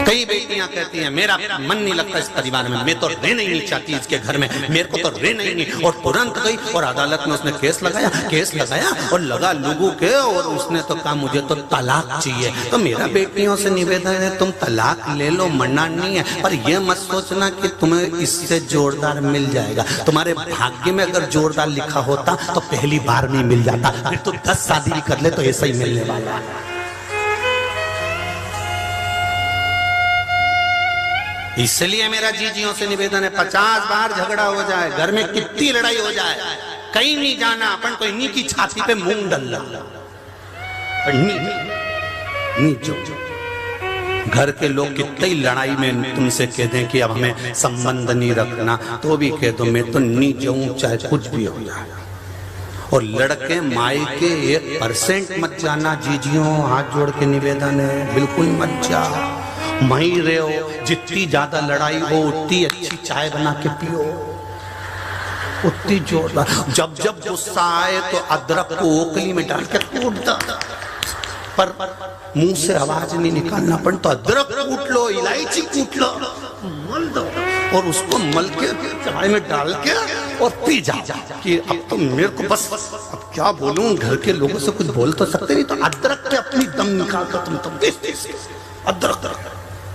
S1: कई बेटियां कहती हैं मेरा मन नहीं लगता इस परिवार में, मैं तो रहना ही नहीं चाहती इसके घर में, मेरे को तो रहना ही नहीं। और तुरंत गई और अदालत में उसने केस लगाया और लगा लोगों के, और उसने तो कहा मुझे तो तलाक चाहिए। तो मेरा बेटियों से निवेदन है, तुम तलाक ले लो, मना नहीं है, पर यह मत सोचना कि तुम्हें इससे जोरदार मिल जाएगा। तुम्हारे भाग्य में अगर जोरदार लिखा होता तो पहली बार में मिल जाता, फिर तो 10 शादी भी कर ले तो ऐसा ही मिलने वाला है। इसलिए मेरा जीजियों से निवेदन है, 50 बार झगड़ा हो जाए, घर में कितनी लड़ाई हो जाए, कहीं नहीं जाना, अपन को इन्हीं की छाती पे मूंग डलना। घर के लोग कितनी लड़ाई में तुमसे कह दें कि अब हमें संबंध नहीं रखना, तो भी कह दो मैं तो नहीं जाऊं चाहे कुछ भी हो जाए। और लड़के मायके 1% मत जाना जीजियों, हाथ जोड़ के निवेदन है, बिल्कुल मत जाओ। वहीं रहो, जितनी ज्यादा लड़ाई हो उतनी अच्छी चाय बना के पियो, उतनी जोरदार। जब जब गुस्सा आए तो अदरक को ओखली में डाल के कूट दो, पर मुंह से आवाज नहीं निकालना, पर तो अदरक कूट लो, इलायची कूट लो, मल दो और उसको मल के चाय में डाल के और पी जा कि अब तो मेरे को बस अब क्या बोलूं, घर के लोगों से कुछ बोल तो सकते नहीं, तो अदरक के अपनी दम निकाल कर तुम अदरक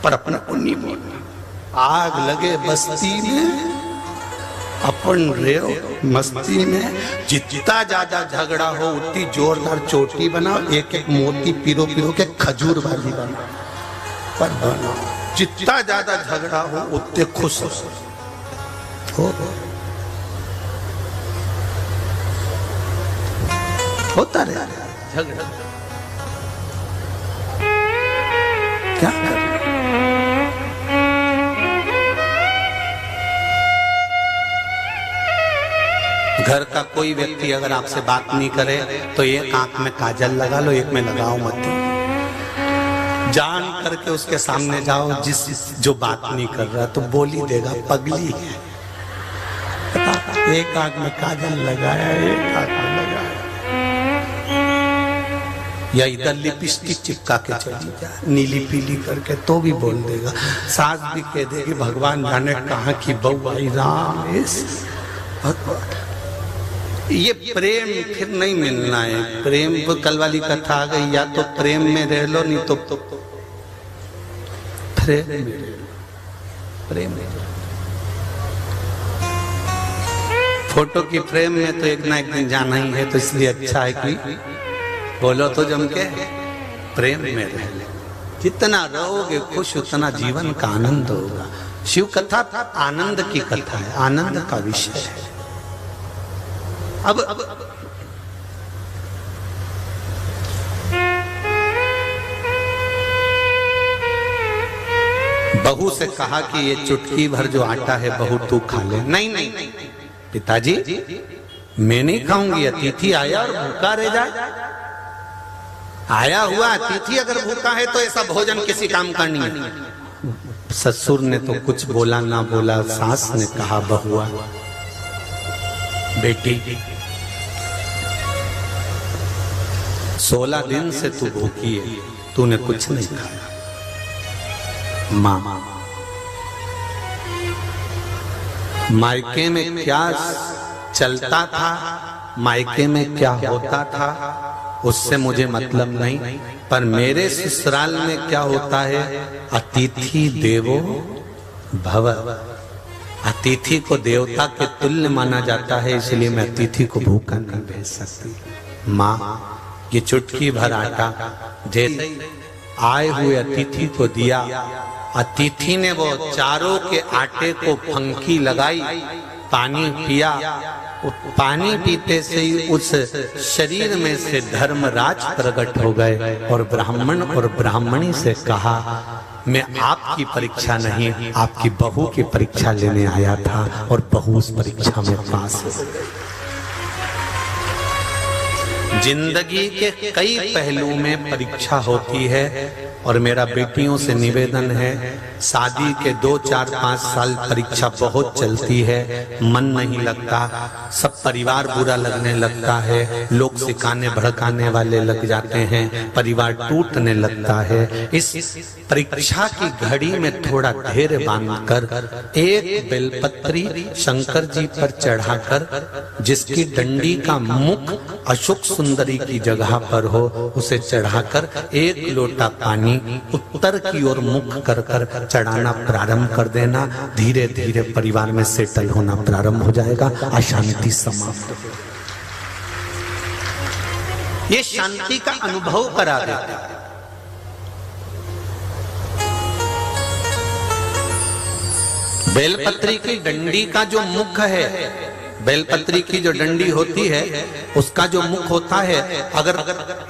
S1: पर अपना को नहीं बोलना। आग लगे बस्ती में, अपन रहो मस्ती में, जितना ज्यादा झगड़ा हो उतनी जोरदार चोटी बनाओ, एक एक मोती पिरो के खजूर वाली बनाओ, पर बनाओ। जितना ज्यादा झगड़ा हो उतने खुश हो। होता रहे झगड़ा, क्या कर घर का कोई व्यक्ति अगर आपसे बात नहीं करे तो एक आंख में काजल लगा लो, एक में लगाओ मत। जान करके उसके सामने जाओ, जो बात नहीं कर रहा तो बोली देगा पगली है, एक आंख में काजल लगाया, एक आंख में लगाया, या इधर लिपस्टिक चिपका के चली जा नीली पीली करके तो भी बोल देगा। सास भी कह देगी भगवान जाने कहाँ की बहू आई, राम भगवान। ये प्रेम फिर नहीं मिलना है, प्रेम वो कल वाली कथा आ गई, या तो प्रेम में रह लो नहीं तो प्रेम फोटो की फ्रेम में तो एक ना एक दिन जाना ही है, तो इसलिए अच्छा है कि बोलो तो जम के प्रेम में रह ले। जितना रहोगे खुश उतना जीवन का आनंद होगा। शिव कथा आनंद की कथा है, आनंद का विषय है। अब बहू से कहा कि ये चुटकी भर जो आटा है बहू तू खा ले। नहीं पिताजी मैं नहीं खाऊंगी, अतिथि आया और भूखा रह जाए। आया हुआ अतिथि अगर भूखा है तो ऐसा भोजन किसी काम का नहीं है। ससुर ने तो कुछ बोला ना बोला, सास ने कहा बहुआ बेटी 16 दिन से तू भूखी है, तूने कुछ नहीं खाया। माँ मायके में क्या चलता था, मायके में क्या होता था उससे मुझे मतलब नहीं, पर मेरे ससुराल में क्या होता है, अतिथि देवो भव। अतिथि को देवता के तुल्य माना जाता है, इसलिए मैं अतिथि को भूखा नहीं भेज सकती। माँ ये चुटकी भर आटा जैसे आए हुए अतिथि को दिया, अतिथि ने वो चारों के आटे को फंकी लगाई, पानी पिया। पानी पीते से ही उस शरीर में से धर्मराज प्रकट हो गए और ब्राह्मण और ब्राह्मणी से कहा मैं आपकी परीक्षा नहीं, आपकी बहू की परीक्षा लेने आया था, और बहू उस परीक्षा में पास हो गई। जिंदगी के कई पहलू में परीक्षा होती है और मेरा बेटियों से निवेदन है, शादी के 2, 4, 5 साल परीक्षा बहुत चलती है, मन नहीं लगता, सब परिवार बुरा लगने लगता है, लोग सिखाने भड़काने वाले लग जाते हैं, परिवार टूटने लगता है। इस परीक्षा की घड़ी में थोड़ा धैर्य बांधकर एक बेलपत्री शंकर जी पर चढ़ाकर, जिसकी डंडी का मुख अशोक सुंदरी की जगह पर हो, उसे चढ़ाकर एक लोटा पानी उत्तर की ओर मुख कर कर चढ़ाना प्रारंभ कर देना। धीरे धीरे परिवार में सेटल होना प्रारंभ हो जाएगा, अशांति समाप्त हो। ये शांति का अनुभव करा देता है। बेलपत्री की डंडी का जो मुख है, बेलपत्री की जो डंडी होती है उसका जो मुख होता है, अगर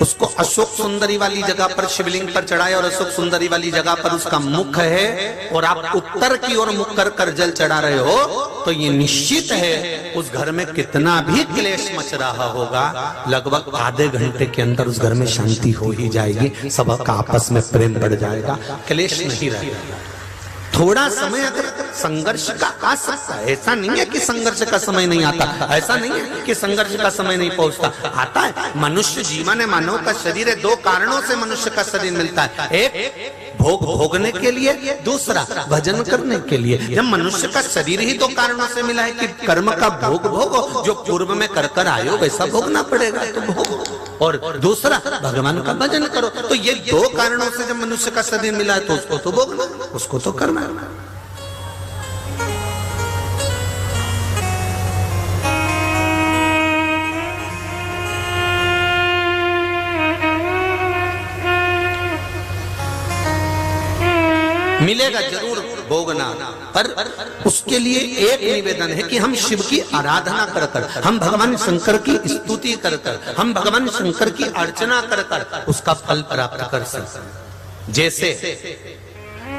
S1: उसको अशोक सुंदरी वाली जगह पर शिवलिंग पर चढ़ाए और अशोक सुंदरी वाली जगह पर उसका मुख है और आप उत्तर की ओर मुख कर कर जल चढ़ा रहे हो, तो ये निश्चित है उस घर में कितना भी क्लेश मच रहा होगा, लगभग आधे घंटे के अंदर उस घर में शांति हो ही जाएगी, सबका आपस में प्रेम बढ़ जाएगा, क्लेश नहीं रहेगा। थोड़ा समय अगर संघर्ष का आ सकता है, ऐसा नहीं है कि संघर्ष का समय नहीं आता, ऐसा नहीं है कि संघर्ष का समय नहीं पहुंचता, आता है। मनुष्य जीवन है, मानव का शरीर है, 2 कारणों से मनुष्य का शरीर मिलता है, एक भोग भोगने के लिए, दूसरा भजन करने के लिए। जब मनुष्य का शरीर ही 2 कारणों से मिला है कि कर्म का भोग भोगो, जो पूर्व में कर कर आयो वैसा भोगना पड़ेगा तो भोगो, और दूसरा भगवान का भजन करो। तो ये 2 कारणों से जब मनुष्य का शरीर मिला है तो उसको तो भोगना, उसको तो करना। मिलेगा जरूर भोगना, पर उसके लिए एक निवेदन है कि हम शिव की आराधना कर कर, हम भगवान शंकर की स्तुति कर कर, हम भगवान शंकर की अर्चना कर कर उसका फल प्राप्त कर सकते। जैसे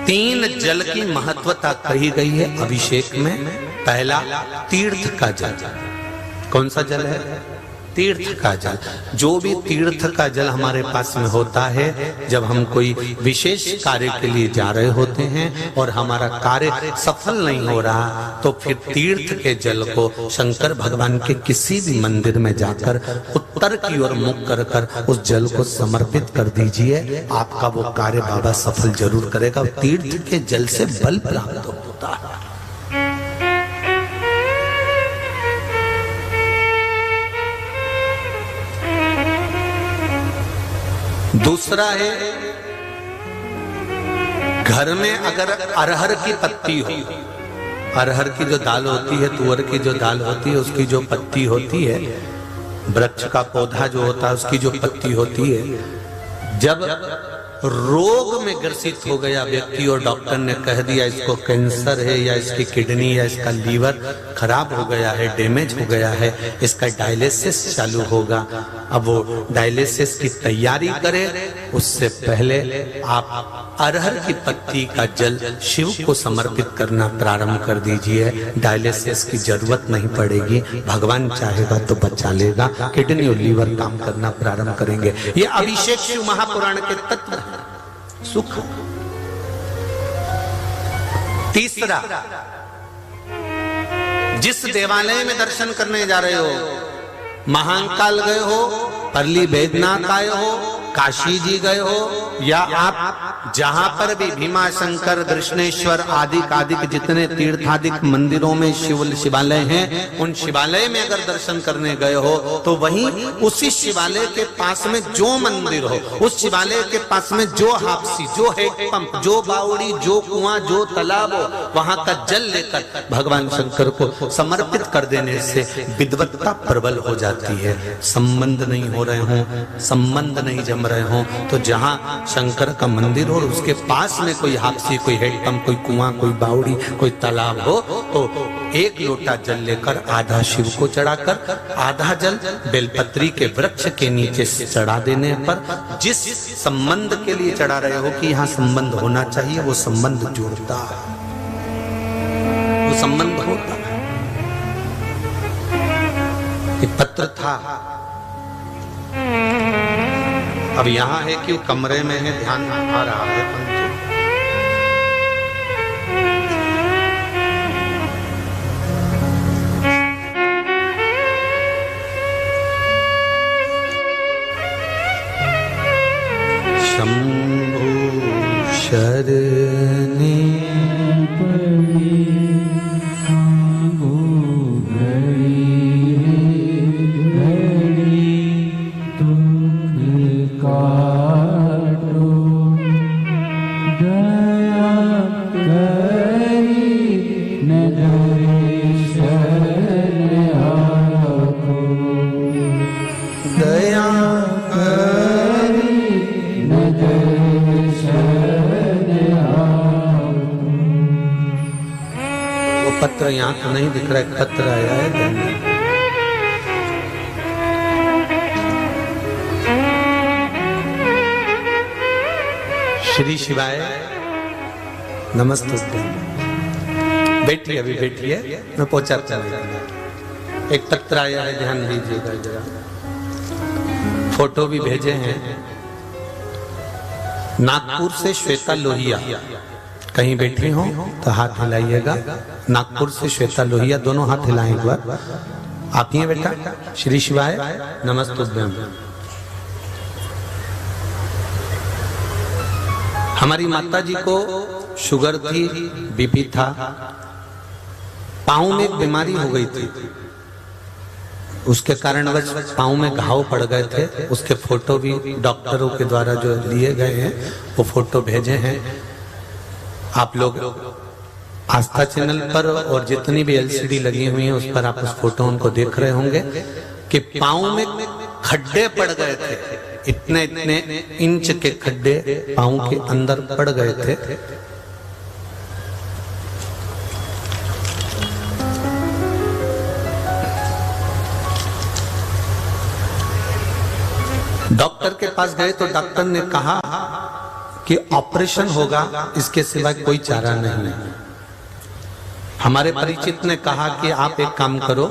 S1: 3 जल की महत्वता कही गई है अभिषेक में। पहला तीर्थ का जल। कौन सा जल है? तीर्थ का जल। जो भी तीर्थ का जल हमारे पास में होता है, जब हम कोई विशेष कार्य के लिए जा रहे होते हैं और हमारा कार्य सफल नहीं हो रहा, तो फिर तीर्थ के जल को शंकर भगवान के किसी भी मंदिर में जाकर उत्तर की ओर मुख कर कर उस जल को समर्पित कर दीजिए, आपका वो कार्य बाबा सफल जरूर करेगा। तीर्थ के जल से बल प्राप्त होता है। दूसरा है, घर में अगर अरहर की पत्ती हो, अरहर की जो दाल होती है, तुअर की जो दाल होती है, उसकी जो पत्ती होती है, वृक्ष का पौधा जो होता है उसकी जो पत्ती होती है, जब रोग में ग्रसित हो गया व्यक्ति और डॉक्टर ने कह दिया इसको कैंसर है या इसकी किडनी या इसका लीवर खराब हो गया है, डैमेज हो गया है, इसका डायलिसिस चालू होगा, अब वो डायलिसिस की तैयारी करे, उससे पहले आप अरहर की पत्ती का जल शिव को समर्पित करना प्रारंभ कर दीजिए। डायलिसिस की जरूरत नहीं पड़ेगी, भगवान चाहेगा तो बचा लेगा, किडनी और लीवर काम करना प्रारंभ करेंगे। ये अभिषेक शिव महापुराण के तत्व हैं। सुख। तीसरा, जिस देवालय में दर्शन करने जा रहे हो, महाकाल गए हो, परली बैद्यनाथ आए हो, काशी जी गए हो, या आप जहां पर भी भीमा शंकर, कृष्णेश्वर आदि जितने तीर्थादिक मंदिरों में शिवालय हैं, उन शिवालय में अगर दर्शन करने गए हो तो वहीं उसी शिवालय के पास में जो मंदिर हो, उस शिवालय के पास में जो हापसी, जो हैंडपंप, जो बावड़ी, जो कुआं, जो तालाब हो, वहां का जल लेकर भगवान शंकर को समर्पित कर देने से विद्वत्ता प्रबल हो जाती है। संबंध नहीं हो रहे हो, संबंध नहीं जम रहे हो, तो जहां शंकर का मंदिर हो, उसके पास में कोई हापसी, कोई हैंडपंप, कोई कुआं, कोई बावड़ी, कोई तालाब हो, तो 1 लोटा जल लेकर आधा शिव को चढ़ाकर आधा जल बेलपत्री के वृक्ष के नीचे से चढ़ा देने पर जिस संबंध के लिए चढ़ा रहे हो कि यहाँ संबंध होना चाहिए, वो संबंध जुड़ता है, वो संबंध होता है। एक पत्र था, अब यहाँ है कि कमरे में है, ध्यान आ रहा है परंतु शंभु शरणे पत्र यहाँ तो नहीं दिख रहा है, पत्र आया है। श्री शिवाय नमस्ते। बैठिए, अभी बैठिए, मैं पहुंचा चला। एक पत्र आया है, ध्यान दीजिएगा जरा। फोटो भी भेजे हैं। नागपुर से श्वेता लोहिया, कहीं बैठी हो तो हाथ हिलाइएगा। नागपुर से श्वेता लोहिया, दोनों हाथ हिलाएं एक बार। आप ही हैं बेटा? श्री शिवाय नमस्तुभ्यं। हमारी माता जी को शुगर थी, बीपी था, पांव में एक बीमारी हो गई थी, उसके कारणवश पांव में घाव पड़ गए थे। उसके फोटो भी डॉक्टरों के द्वारा जो लिए गए हैं वो फोटो भेजे हैं। आप लोग आस्था चैनल पर और जितनी भी एलसीडी लगी हुई है उस पर आप उस फोटो उनको देख रहे होंगे कि पांव में खड्डे पड़ गए थे, इतने इतने इंच के खड्डे पांव के अंदर पड़ गए थे। डॉक्टर के पास गए तो डॉक्टर ने कहा कि ऑपरेशन होगा, इसके सिवा कोई चारा नहीं है। हमारे परिचित ने कहा कि आप एक काम करो,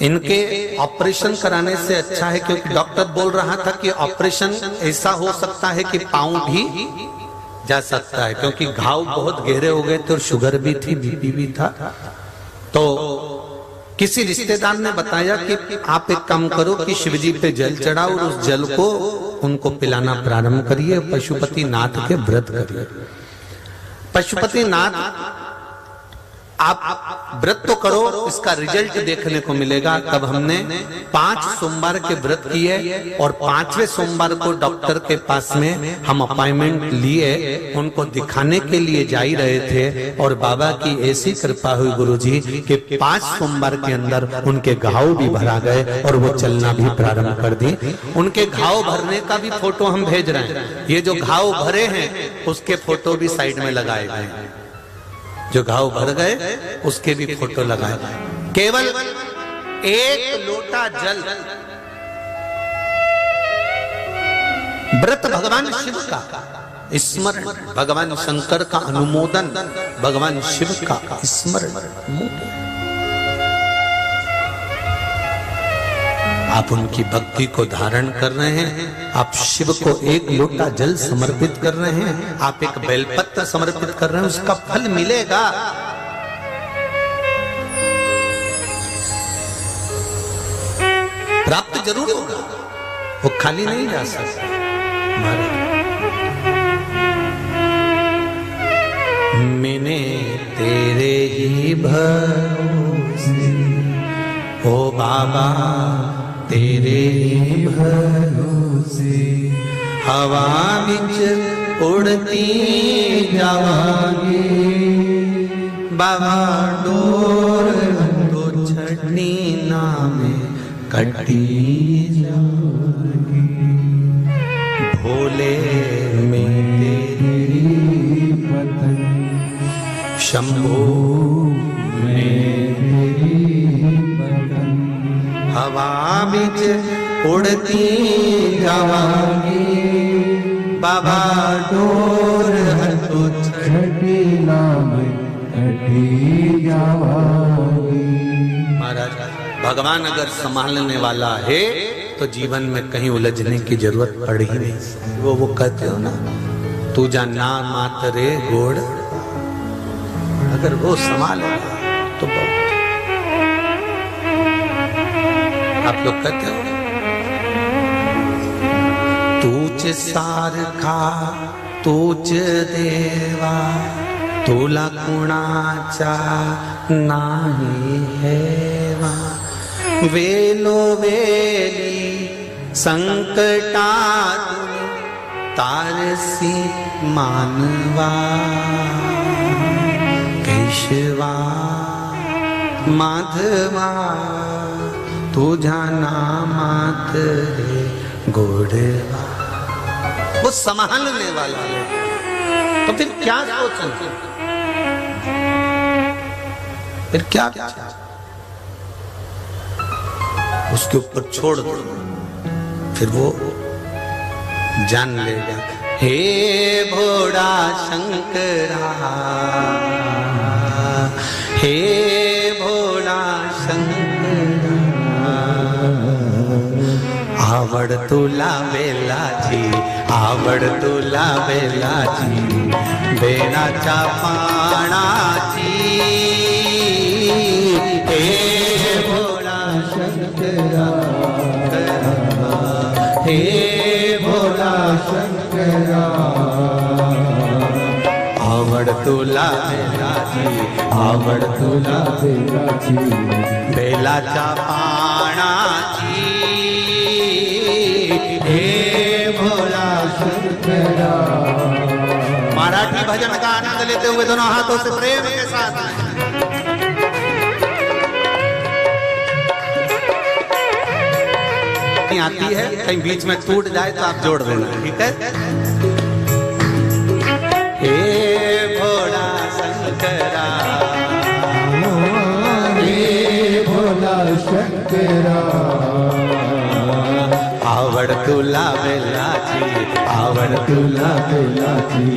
S1: इनके ऑपरेशन कराने से अच्छा है, क्योंकि डॉक्टर बोल रहा था कि ऑपरेशन ऐसा हो सकता है कि पांव भी जा सकता है, क्योंकि घाव बहुत गहरे हो गए थे और शुगर भी थी, बीपी भी था। तो किसी रिश्तेदार ने बताया कि आप एक काम करो कि शिवजी पे जल चढ़ाओ और उस जल को उनको पिलाना प्रारंभ करिए, पशुपति नाथ के व्रत करिए। पशुपति नाथ आप व्रत तो करो, इसका रिजल्ट देखने को मिलेगा। तब हमने 5 सोमवार के व्रत किए और 5वें सोमवार को डॉक्टर के पास में हम अपॉइंटमेंट लिए, उनको दिखाने के लिए जा ही रहे थे। और बाबा की ऐसी कृपा हुई गुरुजी कि 5 सोमवार के अंदर उनके घाव भी भरा गए और वो चलना भी प्रारंभ कर दी। उनके घाव भरने का भी फोटो हम भेज रहे हैं। ये जो घाव भरे हैं उसके फोटो भी साइड में लगाए गए हैं। जो घाव भर गए उसके भी फोटो लगाए। केवल 1 लोटा जल व्रत भगवान शिव का स्मरण, भगवान शंकर का अनुमोदन, भगवान शिव का स्मरण। आप उनकी भक्ति को धारण कर रहे हैं, आप शिव को 1 लोटा जल समर्पित कर रहे हैं, आप एक बेलपत्र समर्पित कर रहे हैं, उसका फल मिलेगा। प्राप्त जरूर होगा, वो खाली नहीं जा सकता। मैंने तेरे ही भरोसे ओ बाबा, तेरे ही भरोसे हवा बिच उड़ती जावांगी, बाबा डोर तो छड़नी नामे कटी जावांगी। भोले में तेरी पतन, शंभू में हवा बिच उड़ती जावांगी, बाबा डोर तो छठी नाम कटी जावांगी। महाराज, भगवान अगर संभालने वाला है तो जीवन में कहीं उलझने की जरूरत पड़ ही नहीं। वो कहते हो ना, तू जाना मात रे गोड़, अगर वो संभाले तो बहुत। आप लोग कहते हो तूच सारखा तूच देवा, तुला कुणाचा नाही हेवा, वेलो वेली संकटातून तारसी मानवा, केशवा माधवा तुझा नामात रे गोडवा। वो संभालने वाला है, तो फिर क्या सोचना, फिर क्या उसके ऊपर छोड़ दो, फिर वो जान लेगा। हे भोड़ा शंकरा, हे भोड़ा शंकरा, आवड तुला बेलाची, आवड तुला बेलाची, बेलाच्या पानाची, हे भोळा शंकरा, हे भोळा शंकरा, आवड तुला बेलाची, आवड तुला बेलाची, बेलाच्या पानाची, हे भोला शंकरा। मराठी भजन का आनंद लेते हुए दोनों हाथों से प्रेम के साथ आती है, कहीं बीच में टूट जाए तो आप जोड़ देना, ठीक है। हे भोला शंकरा,
S2: हे भोला शंकरा,
S1: आवड तुला बेलाची, आवड
S2: तुला बेलाची,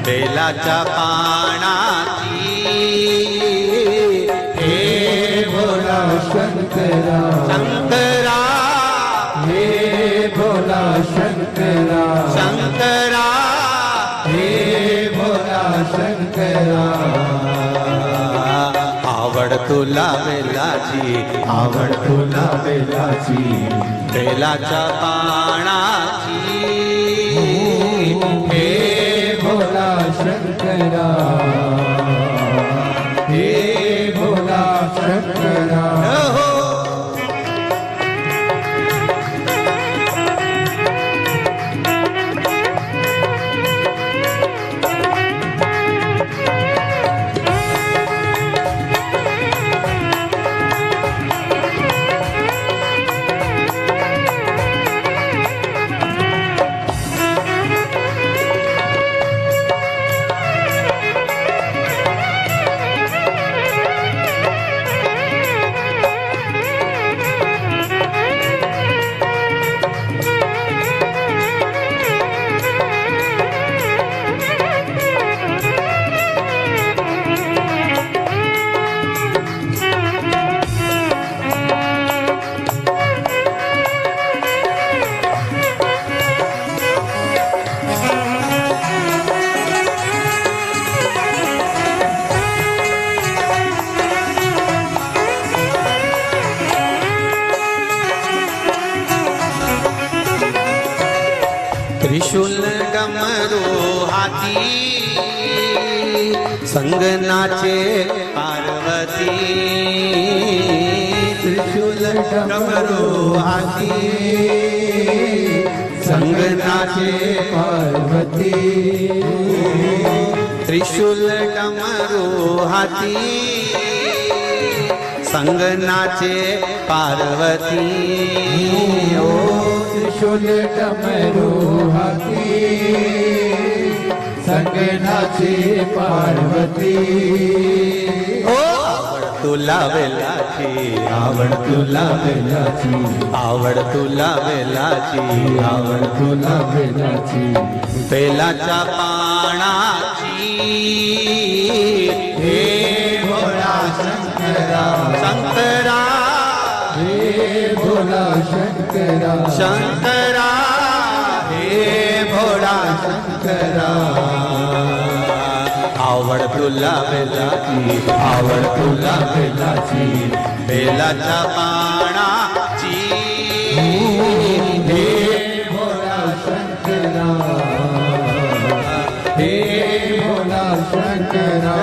S1: बेलाच्या पानाची,
S2: हे भोला शंकरा,
S1: शंकरा,
S2: हे भोला शंकरा,
S1: शंकरा,
S2: हे भोला शंकरा,
S1: आवड तुला बेलाची,
S2: आवड तुला बेलाची,
S1: बेलाच्या पानाची,
S2: हे भोला शंकरा, हे भोला शंकरा।
S1: त्रिशूल डमरू हाती, संग नाचे पार्वती, त्रिशूल डमरू हाती, संग नाचे
S2: पार्वती,
S1: त्रिशूल डमरू हाती, संग नाचे पार्वती,
S2: ओ त्रिशूल डमरू हाती, संग नाचे पार्वती,
S1: ओ आवड तुला बेलाची,
S2: आवड तुला बेलाची,
S1: आवड तुला बेलाची,
S2: आवड तुला बेलाची,
S1: बेलाच्या पानाची, हे भोळा
S2: शंकरा,
S1: शंकरा,
S2: हे भोला शंकरा
S1: शंकरा हे भोला शंकरा आवड तुला बेलाची आवड तुला बेलाची बेलाच्या पानाची
S2: हे भोला शंकरा हे भोला शंकरा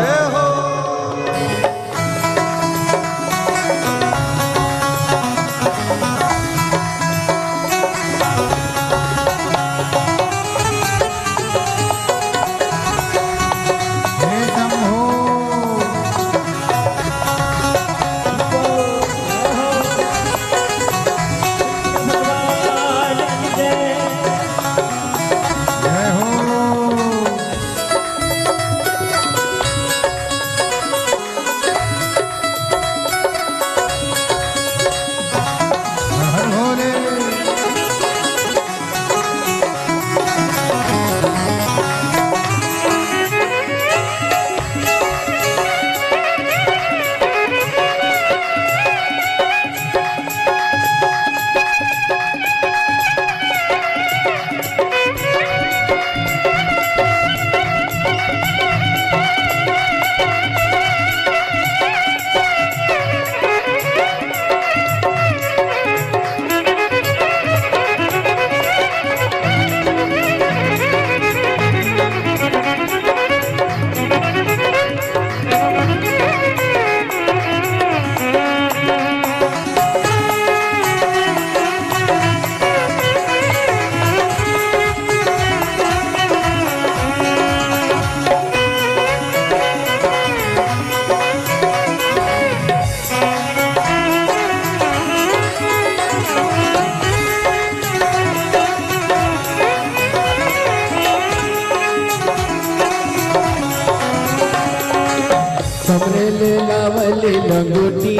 S2: कमरेले लावली लंगोटी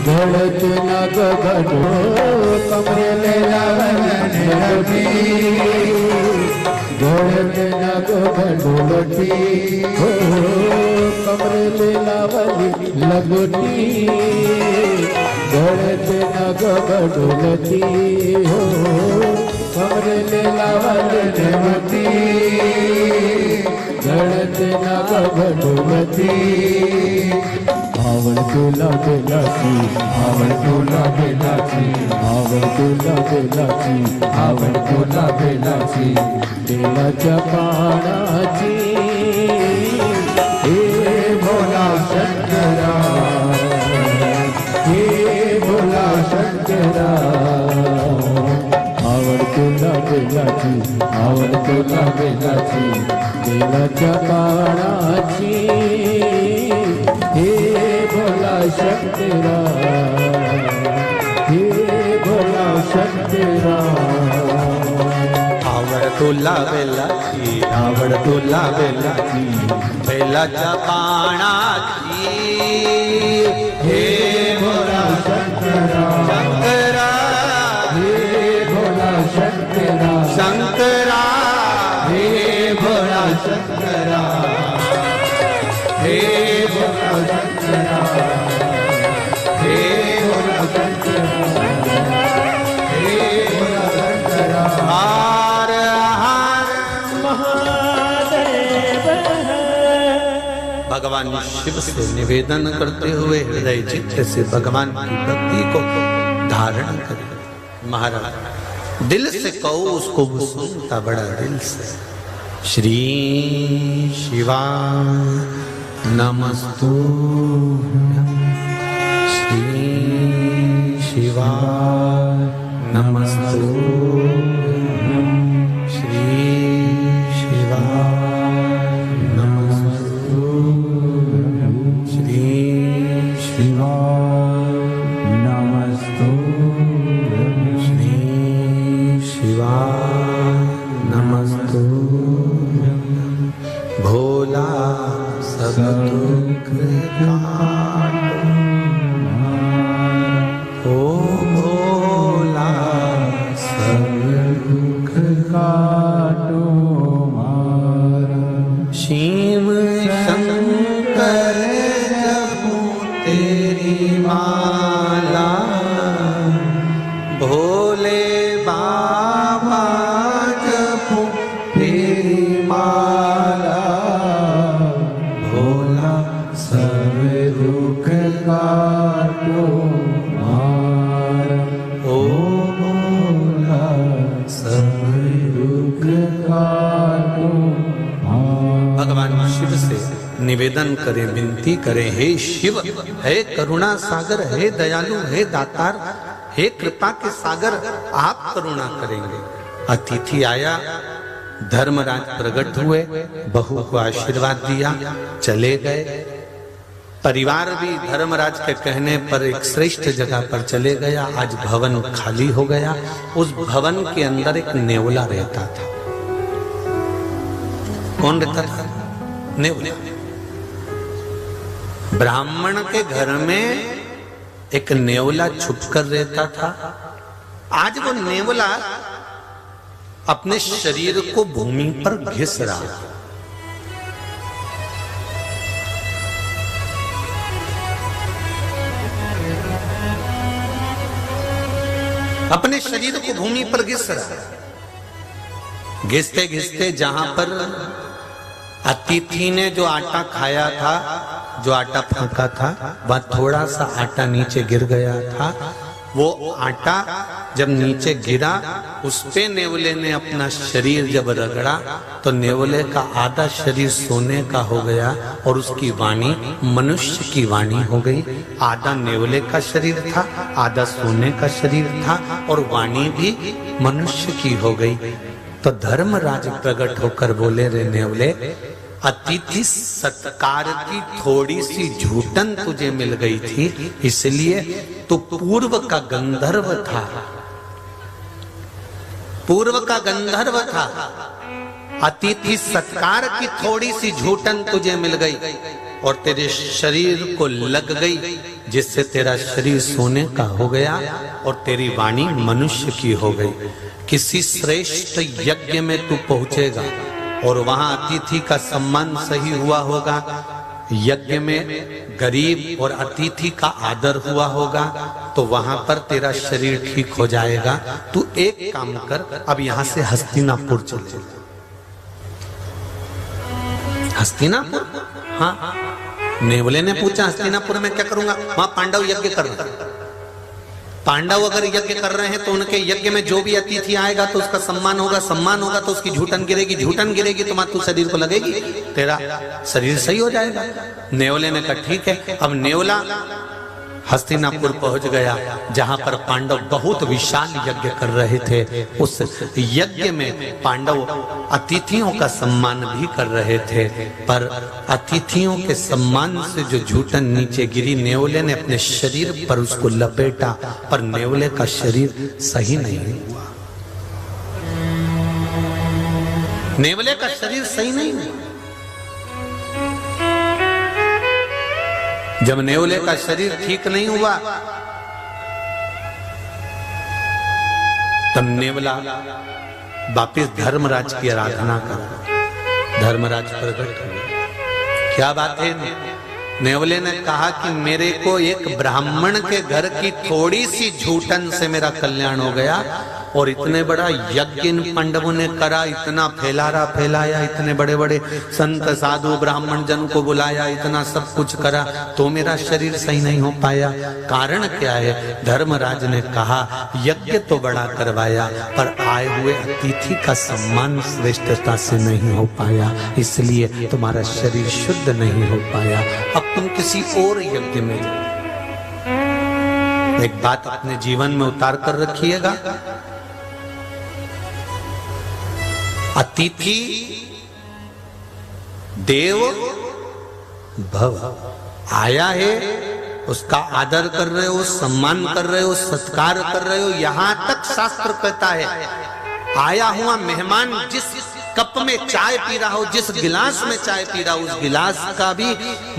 S2: घोड़त नाग घडो कमरेले लावली लंगोटी घोड़त नाग घडो लोटी हो कमरेले लावली लंगोटी घोड़त नाग घडो लोटी हो कमरेले लावली लंगोटी गणत नाग भगवती आवड़ तुला बेलाची आवड़ तुला बेलाची आवड़ तुला बेलाची आवड़ तुला बेलाची बेलाच्या पानाची हे भोला शंकरा हे भोला शंकरा आवड़ तुला बेलाची आवड़ तुला बेलाची बेलाच्या पानाची हे भोला शंकरा हे भोला शंकरा
S1: आवड तुला बेलाची आवड तुला बेलाची बेलाच्या पानाची
S2: हे भोला शंकरा
S1: शंकरा
S2: हे भोला शंकरा
S1: शंकरा
S2: हे भोला शंकरा हे भोला शंकरा हे भोला शंकरा हे भोला शंकरा
S1: हर हर
S3: महादेव।
S1: भगवान शिव से निवेदन करते हुए हृदय चित्त से भगवान की भक्ति को धारण करें। महाराज दिल से कहो उसको वो सुनता बड़ा दिल से। श्री शिवा नमस्तु श्री शिवा नमस्तु श्री शिवा नमस्तु श्री शिवा नमस्तु श्री शिवा नमस्तु भोला सब दुख काटो ओ भोला सब दुख
S2: काटो मारा
S1: शिव शंकर जपो तेरी माला से निवेदन करें, विनती करें, हे शिव, हे करुणा सागर, हे दयालु, हे दातार, हे कृपा के सागर, आप करुणा करेंगे। अतिथि आया, धर्मराज प्रकट हुए, बहू को आशीर्वाद दिया, चले गए। परिवार भी धर्मराज के कहने पर एक श्रेष्ठ जगह पर चले गया। आज भवन खाली हो गया। उस भवन के अंदर एक नेवला रहता था। कौन रहता था? नेवला। ब्राह्मण के घर में एक नेवला छुपकर रहता था। आज वो नेवला अपने शरीर को भूमि पर घिस रहा। अपने शरीर को भूमि पर घिस रहा। घिसते घिसते जहां पर अतिथि ने जो आटा खाया था, जो आटा फेंका था, वह थोड़ा सा आटा नीचे गिर गया था। वो आटा जब नीचे गिरा, उस पे नेवले ने अपना शरीर जब रगड़ा तो नेवले का आधा शरीर सोने का हो गया और उसकी वाणी मनुष्य की वाणी हो गई। आधा नेवले का शरीर था, आधा सोने का शरीर था और वाणी भी मनुष्य की हो गई। तो धर्मराज प्रकट होकर बोले, रे नेवले, अतिथि सत्कार की थोड़ी सी झूठन तुझे मिल गई थी, इसलिए तू पूर्व का गंधर्व था। पूर्व का गंधर्व था। अतिथि सत्कार की थोड़ी सी झूठन तुझे मिल गई और तेरे शरीर को लग गई, जिससे तेरा शरीर सोने का हो गया और तेरी वाणी मनुष्य की हो गई। किसी श्रेष्ठ यज्ञ में तू पहुंचेगा और वहां अतिथि का सम्मान सही हुआ होगा, यज्ञ में गरीब और अतिथि का आदर हुआ होगा, तो वहां पर तेरा शरीर ठीक हो जाएगा। तू एक काम कर, अब यहां से हस्तिनापुर चले। हस्तिनापुर? हाँ। नेवले ने पूछा, हस्तिनापुर में क्या करूंगा? वहां पांडव यज्ञ कर रहे हैं। पांडव अगर यज्ञ कर रहे हैं तो उनके यज्ञ में जो भी अतिथि आएगा तो उसका सम्मान होगा, सम्मान होगा तो उसकी झूठन गिरेगी, झूठन गिरेगी तो मां तू शरीर को लगेगी, तेरा शरीर सही हो जाएगा। नेवले ने कहा ठीक है। अब नेवला हस्तिनापुर पहुंच गया, जहां पर पांडव बहुत विशाल यज्ञ कर रहे थे। उस यज्ञ में पांडव अतिथियों का सम्मान भी कर रहे थे, पर अतिथियों के सम्मान से जो झूठन नीचे गिरी, नेवले ने अपने शरीर पर उसको लपेटा, पर नेवले का शरीर सही नहीं हुआ। नेवले का शरीर सही नहीं हुआ। जब नेवले का शरीर ठीक नहीं हुआ, तब नेवला वापिस धर्मराज की आराधना करा। धर्मराज प्रकट हुए। क्या बात है? नेवले ने कहा कि मेरे को एक ब्राह्मण के घर की थोड़ी सी झूठन से मेरा कल्याण हो गया और इतने बड़ा यज्ञ इन पांडवों ने करा, इतना फैलाया, इतने बड़े बड़े संत साधु ब्राह्मण जन को बुलाया, इतना सब कुछ करा, तो मेरा शरीर सही नहीं हो पाया। कारण क्या है? धर्मराज ने कहा, यज्ञ तो बड़ा करवाया पर आए हुए अतिथि का सम्मान श्रेष्ठता से नहीं हो पाया, इसलिए तुम्हारा शरीर शुद्ध नहीं हो पाया। अब तुम किसी और यज्ञ में जाओ। एक बात अपने जीवन में उतार कर रखिएगा, अतिथि देव भव। आया है, उसका आदर कर रहे हो, सम्मान कर रहे हो, सत्कार कर रहे हो। यहां तक शास्त्र कहता है, आया हुआ मेहमान जिस कप में चाय पी रहा हो, जिस गिलास में चाय पी रहा हो, उस गिलास का भी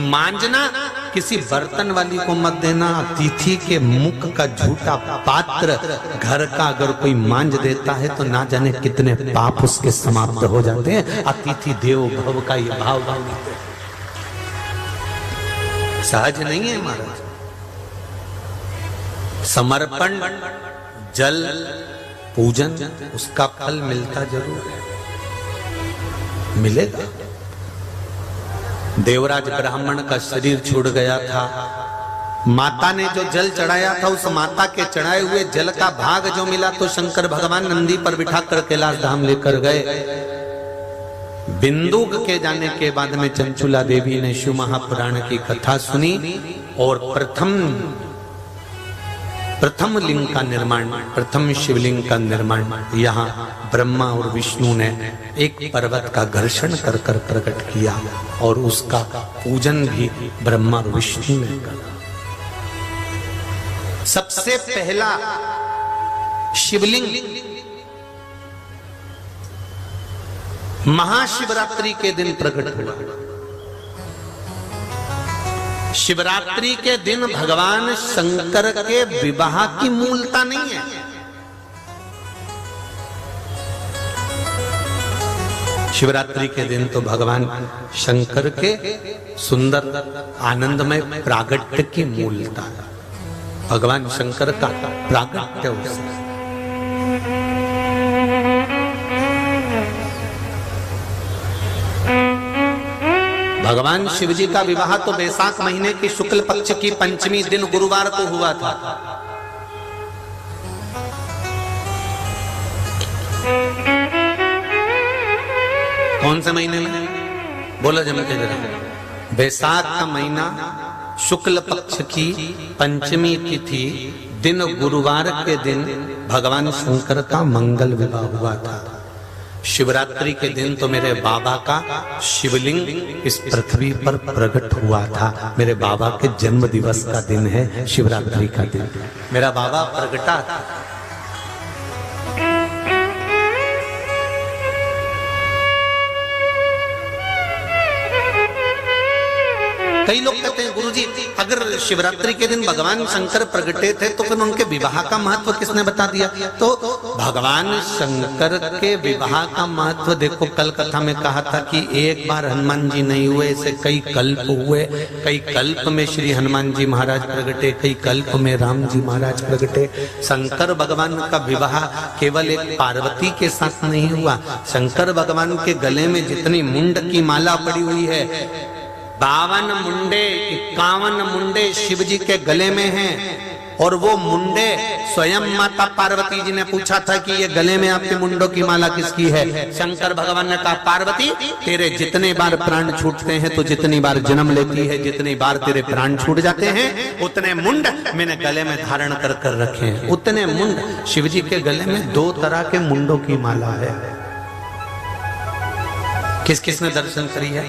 S1: मांजना किसी बर्तन वाली को मत देना। अतिथि के मुख का झूठा पात्र घर का अगर कोई मांझ देता है तो ना जाने कितने पाप उसके समाप्त हो जाते हैं। अतिथि देवो भव का ये भाव सहज नहीं है महाराज। समर्पण, जल, पूजन, उसका फल मिलता जरूर है, मिलेगा। देवराज ब्राह्मण का शरीर छूट गया था। माता ने जो जल चढ़ाया था, उस माता के चढ़ाए हुए जल का भाग जो मिला तो शंकर भगवान नंदी पर बिठाकर कैलाश धाम लेकर गए। बिंदु के जाने के बाद में चंचुला देवी ने शिव महापुराण की कथा सुनी और प्रथम लिंग का निर्माण, प्रथम शिवलिंग का निर्माण यहाँ ब्रह्मा और विष्णु ने एक पर्वत का घर्षण कर कर प्रकट किया और उसका पूजन भी ब्रह्मा और विष्णु ने करा। सबसे पहला शिवलिंग महाशिवरात्रि के दिन प्रकट हुआ। शिवरात्रि के दिन भगवान शंकर के विवाह की मूलता नहीं है। शिवरात्रि के दिन तो भगवान शंकर के सुंदर आनंदमय प्रागट्य की मूलता है। भगवान शंकर का प्रागट्य उसमें। भगवान शिव जी का विवाह तो बैसाख महीने की शुक्ल पक्ष की पंचमी दिन गुरुवार को हुआ था। कौन से महीने में? बोलो जम के जरा। बैसाख का महीना, शुक्ल पक्ष की पंचमी तिथि, दिन गुरुवार के दिन भगवान शंकर का मंगल विवाह हुआ था। शिवरात्रि के दिन तो मेरे बाबा का शिवलिंग इस पृथ्वी पर प्रकट हुआ था। मेरे बाबा के जन्म दिवस का दिन है शिवरात्रि का दिन। मेरा बाबा प्रगटा था। कई लोग कहते हैं गुरुजी अगर शिवरात्रि के दिन भगवान शंकर प्रगटे थे तो फिर उनके विवाह का महत्व किसने बता दिया? तो भगवान शंकर के विवाह का महत्व देखो, कल कथा में कहा था कि एक बार हनुमान जी नहीं हुए, ऐसे कई कल्प हुए। कई कल्प में श्री हनुमान जी महाराज प्रगटे, कई कल्प में राम जी महाराज प्रगटे। शंकर भगवान का विवाह केवल एक पार्वती के साथ नहीं हुआ। शंकर भगवान के गले में जितनी मुंड की माला पड़ी हुई है, 52 मुंडे, 51 मुंडे शिव जी के गले में हैं। और वो मुंडे स्वयं माता पार्वती जी ने पूछा था कि ये गले में आपके मुंडों की माला किसकी है? शंकर भगवान ने कहा पार्वती तेरे जितने बार प्राण छूटते हैं तो जितनी बार जन्म लेती है, जितनी बार तेरे प्राण छूट जाते हैं, उतने मुंड मैंने गले में धारण कर कर रखे हैं। उतने मुंड शिव जी के गले में 2 तरह के मुंडों की माला है। किस किस ने दर्शन करी है?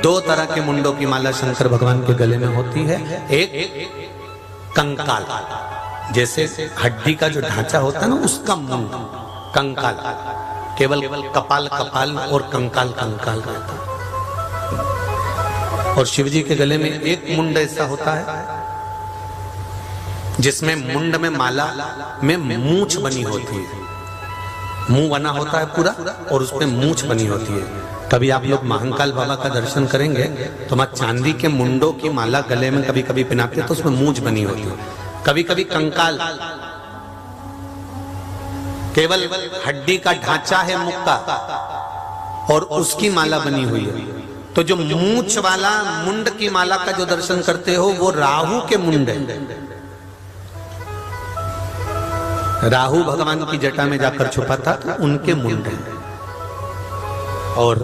S1: 2 तरह के मुंडों की माला शंकर भगवान के गले में होती है। एक कंकाल, जैसे हड्डी का जो ढांचा होता है ना, उसका मुंड कंकाल, केवल कपाल कपाल और कंकाल कंकाल रहता है। और शिव जी के गले में एक मुंड ऐसा होता है जिसमें मुंड में माला में मूंछ बनी होती है। मुंह बना होता है पूरा और उसमें मूंछ बनी होती है। कभी आप लोग महाकाल बाबा का दर्शन करेंगे तो मां चांदी के मुंडों की माला गले में कभी कभी पहनाते हैं तो उसमें मूंछ बनी होती है। कभी कभी कंकाल, केवल हड्डी का ढांचा है मुख का और उसकी माला बनी हुई है। तो जो मूंछ वाला मुंड की माला का जो दर्शन करते हो वो राहु के मुंड है। राहु भगवान की जटा में जाकर छुपा था तो उनके मुंड है। और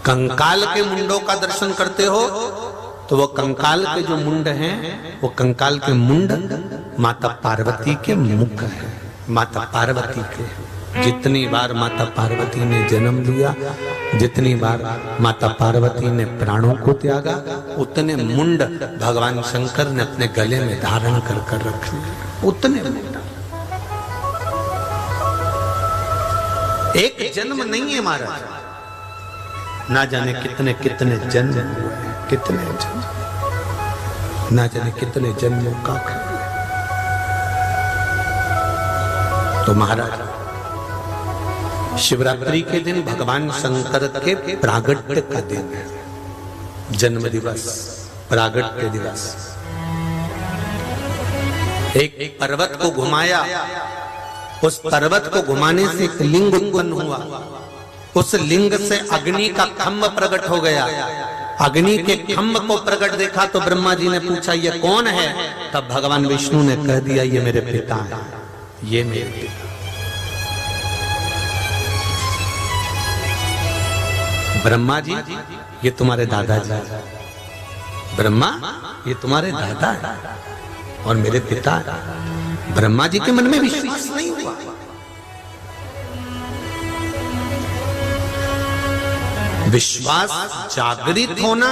S1: कंकाल के मुंडों का दर्शन करते हो तो वो कंकाल के जो मुंड हैं, वो कंकाल के मुंड माता पार्वती के मुख है। माता पार्वती के, जितनी बार माता पार्वती ने जन्म लिया, जितनी बार माता पार्वती ने प्राणों को त्यागा, उतने मुंड भगवान शंकर ने अपने गले में धारण कर कर रख लिए। उतने मुंड, एक जन्म नहीं है महाराज, ना जाने कितने कितने जन्म हुए, कितने जन्म, ना जाने कितने जन्मों का। तो महाराज शिवरात्रि के दिन भगवान शंकर के प्रागट्य का दिन है, जन्म दिवस, प्रागट्य दिवस। एक पर्वत को घुमाया, उस पर्वत को घुमाने से एक लिंग उत्पन्न हुआ। उस लिंग से अग्नि का खम्भ प्रकट हो गया। अग्नि के खम्भ को प्रकट देखा तो ब्रह्मा जी ने पूछा ये कौन है? तब भगवान विष्णु ने कह दिया ये मेरे पिता हैं, ये मेरे पिता। ब्रह्मा जी ये तुम्हारे दादाजी, ब्रह्मा ये तुम्हारे दादा है और मेरे पिता। ब्रह्मा जी के मन में विश्वास नहीं हुआ। विश्वास जागृत होना,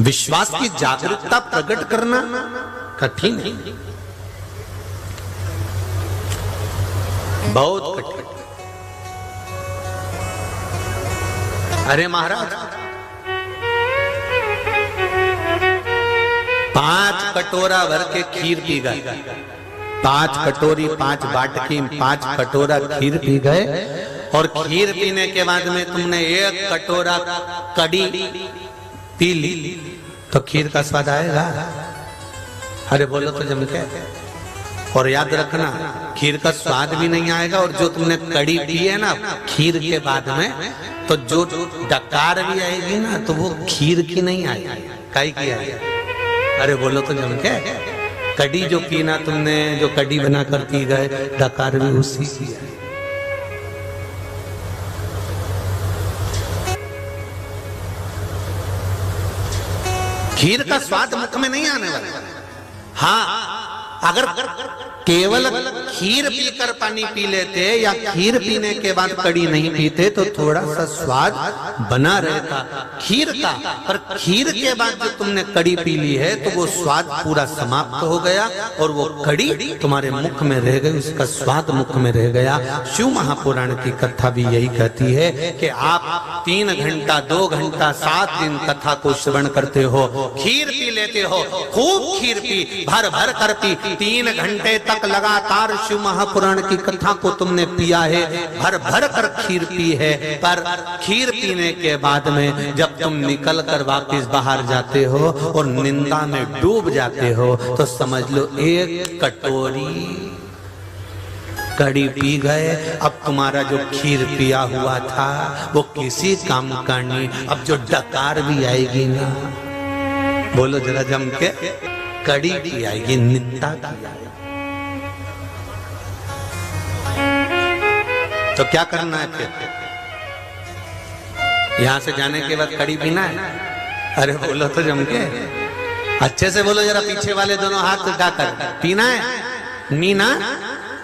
S1: विश्वास की जागरूकता प्रकट करना कठिन है, बहुत कठिन। अरे महाराज 5 कटोरा भर के खीर पी गए, 5 कटोरी 5 बाटकी 5 कटोरा खीर पी गए। और खीर पीने के बाद में तुमने 1 कटोरा कड़ी पी ली तो खीर का स्वाद आएगा? अरे बोलो तो जम के। और याद रखना खीर का स्वाद भी नहीं आएगा, और जो तुमने कड़ी पी है ना खीर के बाद में, तो जो डकार भी आएगी ना तो वो खीर की नहीं आएगी, काई की आएगी? अरे बोलो तो जम के। कड़ी जो पीना तुमने, जो कड़ी बना कर पी गए, डकार भी उसी की आएगी। खीर का स्वाद मुख में नहीं आने वाला। हाँ, अगर केवल खीर पीकर पानी पी लेते या खीर पीने के बाद कड़ी नहीं पीते तो थोड़ा सा स्वाद बना रहता खीर का। पर खीर के बाद जो तुमने कड़ी पी ली है तो वो स्वाद पूरा समाप्त हो गया और वो कड़ी तुम्हारे मुख में रह गई, उसका स्वाद मुख में रह गया। शिव महापुराण की कथा भी यही कहती है कि आप 3 घंटा 2 घंटा 7 दिन कथा को श्रवण करते हो, खीर पी लेते हो, खूब खीर पी, भर भर कर पी, 3 घंटे तक लगातार शिव महापुराण की कथा को तुमने पिया है, भर भर कर खीर पी है। पर खीर पीने के बाद में जब तुम निकल कर वापिस बाहर जाते हो और निंदा में डूब जाते हो तो समझ लो 1 कटोरी कड़ी पी गए। अब तुम्हारा जो खीर पिया हुआ था वो किसी काम का नहीं। अब जो डकार भी आएगी ना, बोलो जरा जम के, कड़ी की आएगी, निंदा की आएगी। तो क्या करना है फिर? यहां से जाने के बाद कड़ी पीना है? अरे बोलो तो जम के, अच्छे से बोलो जरा, पीछे वाले दोनों हाथ उठाकर, पीना है? नीना?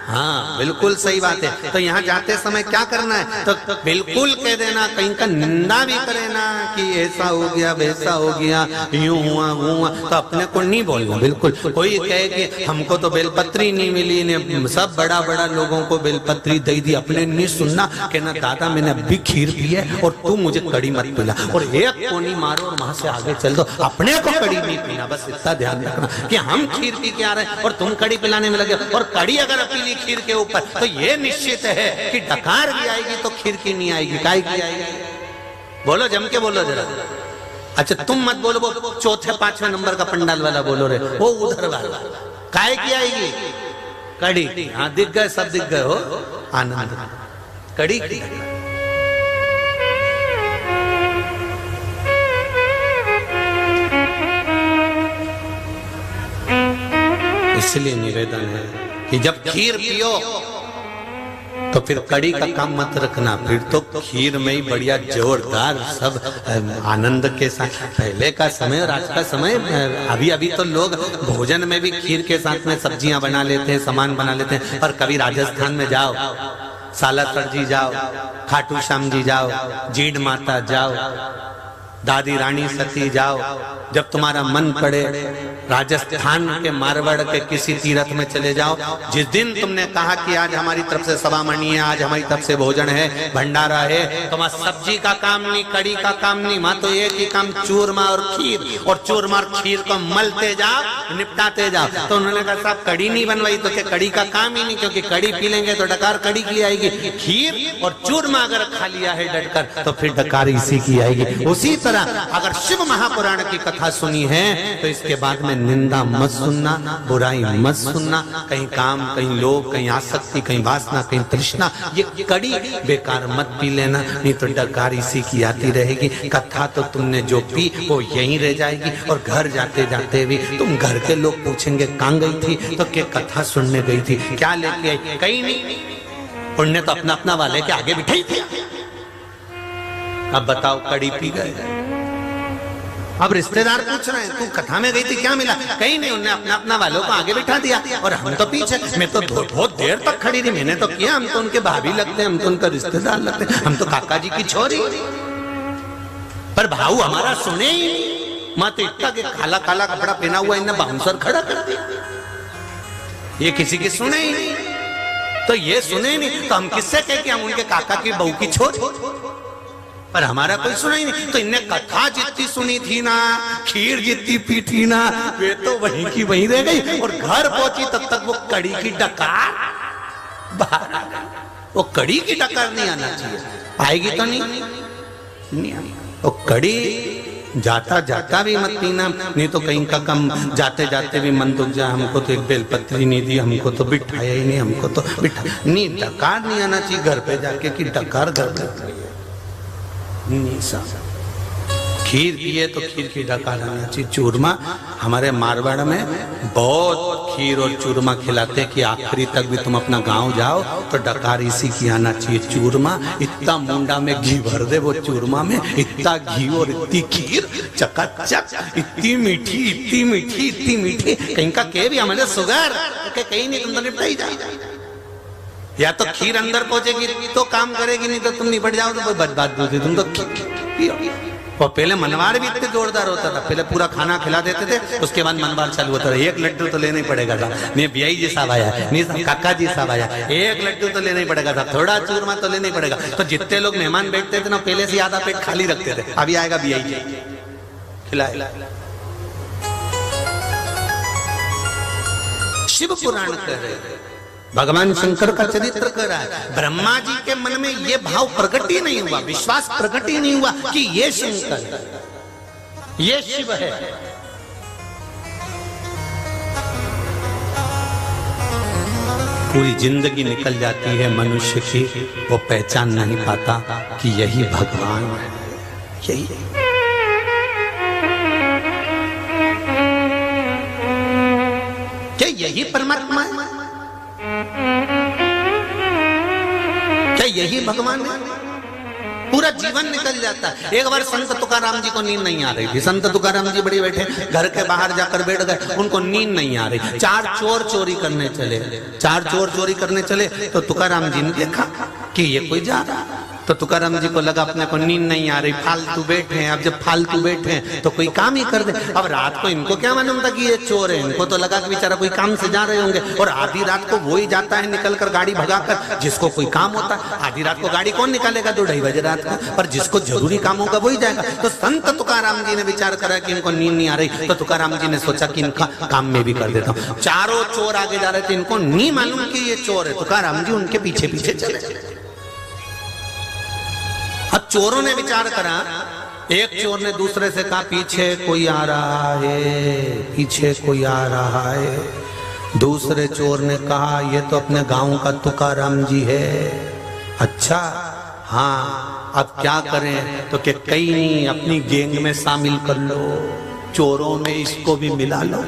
S1: हाँ बिल्कुल सही बात है। तो यहाँ जाते समय क्या करना है? तो बिल्कुल कह देना, कहीं का निंदा भी करे ना कि ऐसा हो गया वैसा हो गया, यूं हुआ वो हुआ, तो अपने को नहीं बोलना बिल्कुल। कोई कहे कि हमको तो बेलपत्री नहीं मिली, ने सब बड़ा बड़ा लोगों को बेलपत्री दे दी, अपने नहीं सुनना, कहना दादा मैंने अभी खीर पी है और तू मुझे कड़ी मत पिला, और 1 कोनी मारो और वहां से आगे चल दो, अपने को कड़ी नहीं पीना। बस इतना ध्यान रखना कि हम खीर पी के आ रहे हैं और तुम कड़ी पिलाने में लगे। और कड़ी अगर पी खीर के ऊपर तो ये निश्चित है कि डकार भी आएगी तो खीर की नहीं आएगी, काय की आएगी? बोलो जम के बोलो जरा। अच्छा तुम मत बोलो, वो 4थे 5वें नंबर का पंडाल वाला बोलो रे, वो उधर वाला, काय की आएगी? कड़ी की। हाँ दिख गए, सब दिख गए हो, आनंद कड़ी की। इसलिए निवेदन है कि जब खीर पियो तो फिर कड़ी का काम मत रखना, फिर तो खीर में ही बढ़िया जोरदार सब आनंद के साथ। पहले का समय और आज का समय, अभी अभी तो लोग भोजन में भी खीर के साथ में सब्जियां बना लेते हैं, सामान बना लेते हैं। पर कभी राजस्थान में जाओ, सालासर जी जाओ, खाटू श्याम जी जाओ, जीड माता जाओ, दादी रानी सती जाओ, जब तुम्हारा मन पड़े राजस्थान के मारवाड़ के किसी तीर्थ में चले जाओ। जिस दिन तुमने कहा कि आज हमारी तरफ से सवा मणि है, आज हमारी तरफ से भोजन है, भंडारा है, तो वहां सब्जी का काम नहीं, कड़ी का काम नहीं, वहां तो एक ही काम चूरमा और खीर, और चूरमा और खीर को मलते जाओ, निपटाते जाओ। तो उन्होंने कहा साहब कड़ी नहीं बनवाई तो क्या कड़ी का काम ही नहीं, क्योंकि कड़ी पी लेंगे तो डकार कड़ी की आएगी, खीर और चूरमा अगर खा लिया है डटकर तो फिर डकार इसी की आएगी। उसी तरह अगर शिव महापुराण की कथा सुनी है तो इसके बाद में निंदा मत सुनना, बुराई मत सुनना, कहीं काम, कहीं लोभ, कहीं आसक्ति, कहीं वासना, कहीं तृष्णा, ये कड़ी बेकार मत पी लेना, नहीं तो डकार इसी की आती रहेगी। कथा तो तुमने जो पी वो यहीं रह जाएगी, और घर जाते जाते भी तुम घर के लोग पूछेंगे कहाँ गई थी, तो क्या कथा सुनने गई थी, क्या लेके आई, कहीं नहीं, पुण्य तो अपना अपना वाले के आगे बिठा ही दिया। अब बताओ, कड़ी पी गए। अब रिश्तेदार पूछ रहे हैं, तू कथा में गई थी, क्या मिला? कहीं नहीं, उन्होंने अपना अपना वालों को आगे बिठा दिया और हम तो पीछे। मैं तो बहुत देर तक खड़ी थी, मैंने तो किया। हम तो उनके भाभी लगते हैं, हम तो उनका रिश्तेदार लगते हैं, हम तो काका जी की छोरी। पर भाऊ हमारा सुने ही नहीं। माँ तो इतना के काला काला कपड़ा पहना हुआ इन्हें बाउंसर खड़ा कर दिया। ये किसी की सुने ही नहीं। तो ये सुने नहीं तो हम किससे कहे कि हम उनके काका की बहू की छोरी? पर हमारा कोई सुना ही नहीं। तो इनने कथा जितनी सुनी थी ना, खीर जितनी पी थी ना, वे तो वहीं की वहीं रह गई। और घर पहुंची तब तक वो कड़ी की डकार बाहर आ गई। वो कड़ी की डकार नहीं आना चाहिए। आएगी तो नहीं आएगी। वो कड़ी जाता जाता भी मत पीना, नहीं तो कहीं का कम जाते जाते भी मन दुख जाए। हमको तो एक बेलपत्री नहीं दी, हमको तो बिठाया ही नहीं, हमको तो बिठा नहीं। डकार नहीं आना चाहिए घर पे जाके कि डकार घर पे। खीर पिए तो खीर की डकार आना चाहिए। चूरमा, हमारे मारवाड़ में बहुत खीर और चूरमा खिलाते कि आखिरी तक भी तुम अपना गांव जाओ तो डकार इसी की आना चाहिए। चूरमा इतना मुंडा में घी भर दे, वो चूरमा में इतना घी और इतनी खीर चकाचक, इतनी मीठी इतनी मीठी इतनी मीठी। कहीं का के भी हमारे सुगर कहीं नहीं, तुम तो निपटा ही जाओ। या तो खीर अंदर पहुंचेगी तो काम करेगी, नहीं तो तुम निपट जाओ तो कोई बात दूसरी। तुम तो और पहले मनवार भी इतने जोरदार होता था। पहले पूरा खाना खिला देते थे, उसके बाद मनवार चालू होता था। एक लड्डू तो लेना ही पड़ेगा था। नहीं बियाई जी साहब आया, नहीं काका जी साहब आया, एक लड्डू तो लेना ही पड़ेगा था। थोड़ा चूरमा तो लेना ही पड़ेगा। तो जितने लोग मेहमान बैठते थे ना, पहले से आधा पेट खाली रखते थे। अभी आएगा बियाई जी, खिलाए। शिव पुराण कह रहे, भगवान शंकर का चरित्र कर रहा है। ब्रह्मा जी के मन में ये भाव प्रकट ही नहीं हुआ, विश्वास प्रकट ही नहीं हुआ कि ये शंकर है, ये शिव है। पूरी जिंदगी निकल जाती है मनुष्य की, वो पहचान नहीं पाता कि यही भगवान है, यही क्या यही परमात्मा है? क्या यही भगवान है? पूरा जीवन निकल जाता है। एक बार संत तुकाराम जी को नींद नहीं आ रही थी। संत तुकाराम जी बड़ी बैठे, घर के बाहर जाकर बैठ गए, उनको नींद नहीं आ रही। चार चोर चोरी करने चले तो तुकाराम जी ने देखा कि ये कोई जा रहा। तो तुकाराम जी को लगा अपने को नींद नहीं आ रही, फालतू बैठे हैं। अब जब फालतू बैठे हैं तो कोई काम ही कर दे। अब रात को इनको क्या मालूम था कि ये चोर है? इनको तो लगा कि बेचारा कोई काम से जा रहे होंगे। और आधी रात को वो ही जाता है निकलकर गाड़ी भगाकर, जिसको कोई काम होता है। आधी रात को गाड़ी कौन निकालेगा? 2-2:30 बजे रात को। पर जिसको जरूरी काम होगा वही जाएगा। तो संत तुकाराम जी ने विचार करा कि इनको नींद नहीं आ रही, तो तुकाराम जी ने सोचा कि इनका काम में भी कर देता हूँ। चारों चोर आगे जा रहे थे, इनको नहीं मालूम कि ये चोर है। तुकाराम जी उनके पीछे पीछे चले। अब चोरों ने विचार करा, एक चोर ने दूसरे से कहा पीछे कोई आ रहा है, पीछे कोई आ रहा है। दूसरे चोर ने कहा ये तो अपने गांव का तुकाराम जी है। अच्छा हाँ, अब क्या करें? तो कि कहीं नहीं, अपनी गैंग में शामिल कर लो, चोरों में इसको भी मिला लो।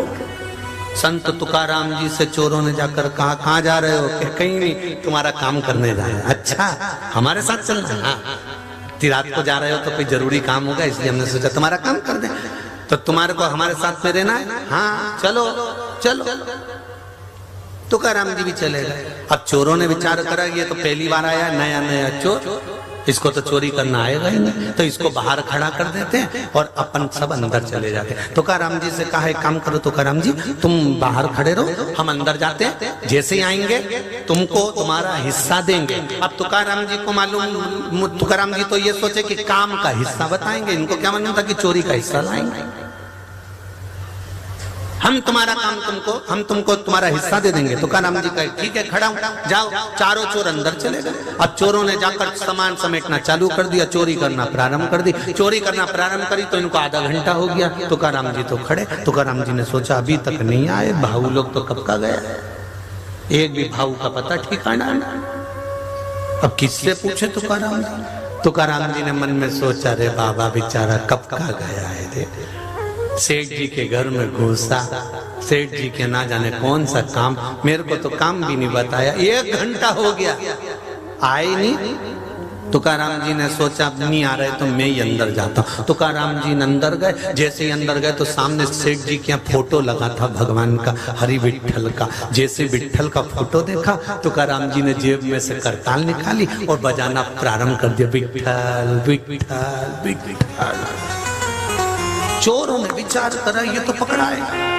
S1: संत तुकाराम जी से चोरों ने जाकर कहा कहाँ जा रहे हो? कि कहीं नहीं, तुम्हारा काम करने जाए। अच्छा हमारे साथ चलना? हाँ, रात को जा रहे हो तो कोई जरूरी काम होगा, इसलिए हमने सोचा तुम्हारा काम कर दें। तो तुम्हारे को हमारे साथ में रहना है? हाँ चलो चलो। तुकाराम जी भी चले गए। अब चोरों ने विचार करा ये तो पहली बार आया नया नया चोर, इसको तो चोरी करना आएगा ही नहीं, तो इसको बाहर खड़ा कर देते हैं और अपन सब अंदर चले जाते हैं। तुकाराम जी से कहा एक काम करो तुकाराम जी, तुम बाहर खड़े रहो, हम अंदर जाते हैं, जैसे ही आएंगे तुमको तुम्हारा हिस्सा देंगे। अब तुकाराम जी को मालूम, तुकाराम जी तो ये सोचे कि काम का हिस्सा बताएंगे, इनको क्या मालूम था कि चोरी का हिस्सा लाएंगे। हम तुम्हारा काम हम तुमको तुम्हारा हिस्सा दे देंगे। तुकाराम जी कहे ठीक है, खड़ा हूं, जाओ। चारों चोर अंदर चले गए। अब चोरों ने जाकर सामान समेटना चालू कर दिया, चोरी करना प्रारंभ कर दी। चोरी करना प्रारंभ करी तो इनको आधा घंटा हो गया। तुकाराम जी तो खड़े। तुकाराम जी ने सोचा अभी तक नहीं आए, भाऊ लोग तो कब का गया, एक भी भाऊ का पता ठिकाना नहीं। अब किससे पूछे तुकाराम जी? तुकाराम जी ने मन में सोचा रे बाबा बेचारा कब का गया है रे। सेठ जी के घर में घुसा, सेठ जी के ना जाने कौन सा काम, मेरे को तो काम भी नहीं बताया, 1 घंटा हो गया। आए नहीं। तुकाराम जी ने सोचा अब नहीं आ रहे तो मैं ही अंदर जाता हूँ। तुकाराम जी ने अंदर गए। जैसे ही अंदर गए तो सामने सेठ जी के यहाँ फोटो लगा था भगवान का, हरि विट्ठल का। जैसे विट्ठल का फोटो देखा तुकाराम जी ने जेब में से करताल निकाली और बजाना प्रारंभ कर दिया, विट्ठल विट्ठल विट्ठल। चोरों ने विचार करा ये तो पकड़ाएगा,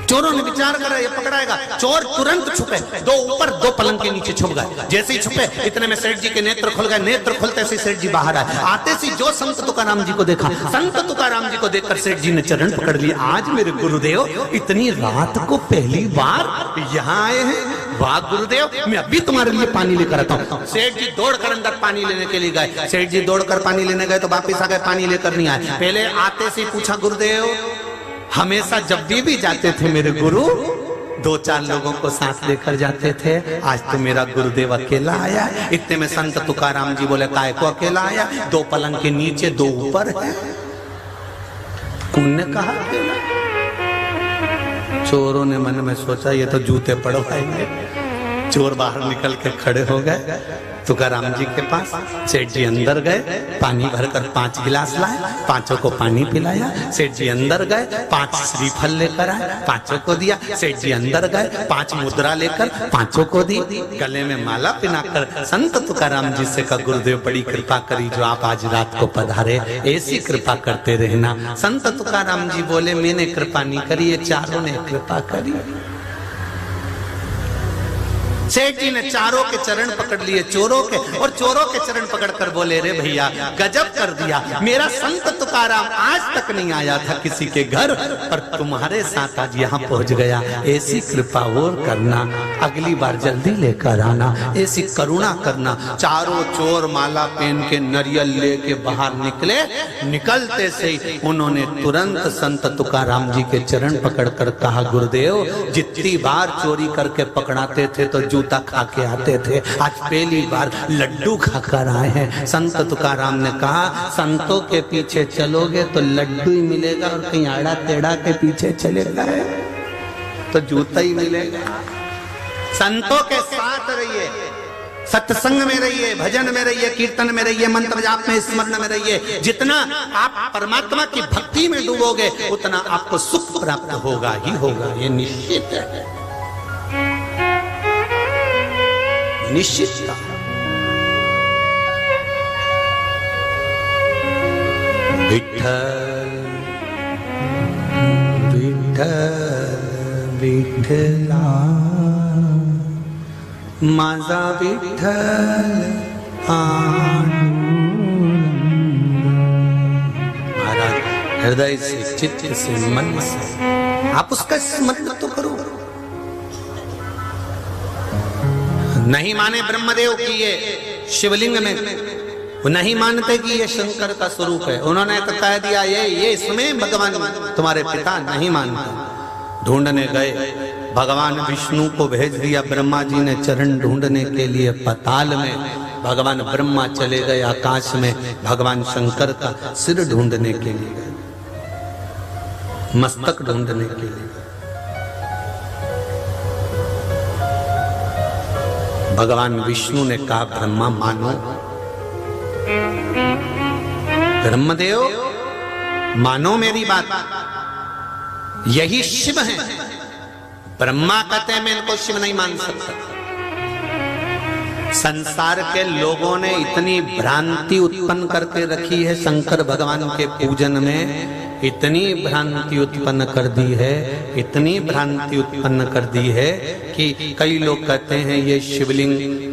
S1: चोरों ने विचार करा ये पकड़ाएगा। चोर तुरंत छुपे, दो ऊपर दो पलंग के नीचे छुप गए। जैसे ही छुपे इतने में सेठ जी के नेत्र खुल गए। नेत्र खुलते से सेठ जी बाहर आए। आते से जो संत तुकाराम जी को देखा, संत तुकाराम जी को देखकर सेठ जी ने चरण पकड़ लिए। आज मेरे गुरुदेव इतनी रात को पहली बार यहाँ आए हैं, वाह गुरुदेव, मैं अभी तुम्हारे लिए पानी लेकर आता हूँ। सेठ जी दौड़कर अंदर पानी लेने के लिए गए। सेठ जी दौड़कर पानी लेने गए तो वापिस आ गए, पानी लेकर नहीं आए। पहले आते से पूछा, गुरुदेव हमेशा जब भी जाते थे मेरे गुरु 2-4 लोगों को साथ लेकर जाते थे, आज तो मेरा गुरुदेव अकेला आया। इतने में संत तुकाराम जी बोले, काय को अकेला आया? 2 पलंग के नीचे 2 ऊपर है। उनने कहा अकेला। चोरों ने मन में सोचा ये तो जूते पड़वाएंगे। चोर बाहर निकल के खड़े हो गए तुकाराम जी के पास। सेठ जी अंदर गए, पानी भरकर 5 गिलास लाए, 5 को पानी पिलाया। सेठ जी अंदर गए, 5 श्रीफल लेकर आए, 5 को दिया। सेठ जी अंदर गए, 5 मुद्रा लेकर 5 को दी। गले में माला पहनाकर संत तुकाराम जी से कहा, गुरुदेव बड़ी कृपा करी जो आप आज रात को पधारे, ऐसी कृपा करते रहना। संत तुकाराम जी बोले, मैंने कृपा नहीं करी, ये चारों ने कृपा करी। सेठ जी ने चारों के चरण पकड़ लिए, चोरों के, और चोरों के चरण पकड़कर बोले, रे भैया गजब कर दिया, मेरा संत तुकाराम आज तक नहीं आया था किसी के घर, पर तुम्हारे साथ आज यहाँ पहुंच गया। ऐसी कृपा और करना, अगली बार जल्दी लेकर आना, ऐसी करुणा करना। चारों चोर माला पहन के नरियल लेके बाहर निकले। निकलते से ही उन्होंने तुरंत संत तुकाराम जी के चरण पकड़कर कहा, गुरुदेव जितनी बार चोरी करके पकड़ाते थे तो जूता खा के आते थे, आज पहली बार लड्डू खाकर आए हैं। संत तुकाराम ने कहा, संतों के पीछे चलोगे तो लड्डू ही मिलेगा, और कहीं आड़ा टेढ़ा के पीछे चले गए तो जूता ही मिलेगा। संतों के साथ रहिए, सत्संग में रहिए, भजन में रहिए, कीर्तन में रहिए, मंत्र जाप में, स्मरण में रहिए। जितना आप परमात्मा की भक्ति में डूबोगे उतना आपको सुख प्राप्त होगा ही होगा, ये निश्चित है, निश्चित। विठ्ठल विठ्ठल विठ्ठला माझा विठ्ठल महाराज हृदय से, चित्त से, मन से आप उसका स्मरण तो करो। नहीं माने ब्रह्मदेव की ये शिवलिंग में, वो नहीं मानते कि ये शंकर का स्वरूप है। उन्होंने तो कह दिया ये इसमें भगवान तुम्हारे पिता नहीं मानते। ढूंढने गए, भगवान विष्णु को भेज दिया। ब्रह्मा जी ने चरण ढूंढने के लिए पाताल में, भगवान ब्रह्मा चले गए आकाश में, भगवान शंकर का सिर ढूंढने के लिए गए, मस्तक ढूंढने के लिए। भगवान विष्णु ने कहा, ब्रह्मा मानो, ब्रह्मदेव मानो मेरी बात, यही शिव है। ब्रह्मा कहते हैं मैं इनको शिव नहीं मान सकता। संसार के लोगों ने इतनी भ्रांति उत्पन्न करके रखी है शंकर भगवान के पूजन में, इतनी भ्रांति उत्पन्न कर दी है, इतनी भ्रांति उत्पन्न कर दी है कि कई लोग कहते हैं ये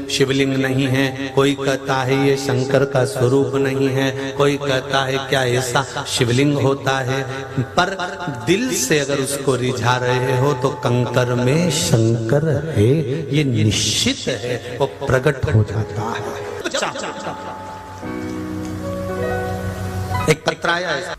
S1: शिवलिंग नहीं है, कोई कहता है ये शंकर का स्वरूप नहीं है, कोई कहता है क्या ऐसा शिवलिंग होता है। पर दिल से अगर उसको रिझा रहे हो तो कंकर में शंकर है, ये निश्चित है, वो प्रकट हो जाता है। एक पत्र आया है,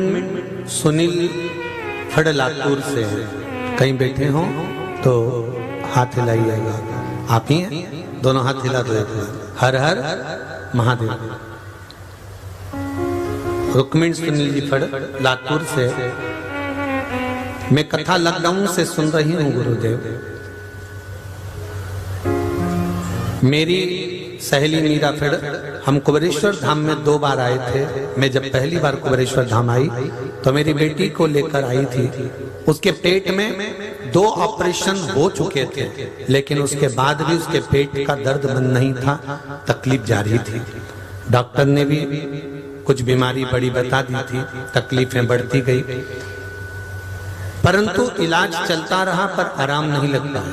S1: रुक्मिण सुनील फड़ लातूर से कहीं बैठे हो तो हाथ हिलाइएगा। आप ही हैं? दोनों हाथ हिला दो। हर हर महादेव। रुक्मिण सुनील जी फड़ लातूर से मैं कथा लॉकडाउन से सुन रही हूँ गुरुदेव। मेरी सहेली मीरा फिर हम कुबेरेश्वर धाम में 2 बार आए थे। मैं जब पहली बार कुबेरेश्वर धाम आई तो मेरी बेटी को लेकर आई थी। उसके पेट में 2 ऑपरेशन हो चुके थे, लेकिन उसके बाद भी उसके पेट का दर्द बंद नहीं था, तकलीफ जारी थी। डॉक्टर ने भी कुछ बीमारी बड़ी बता दी थी, तकलीफें बढ़ती गई, परंतु इलाज चलता रहा पर आराम नहीं लगता।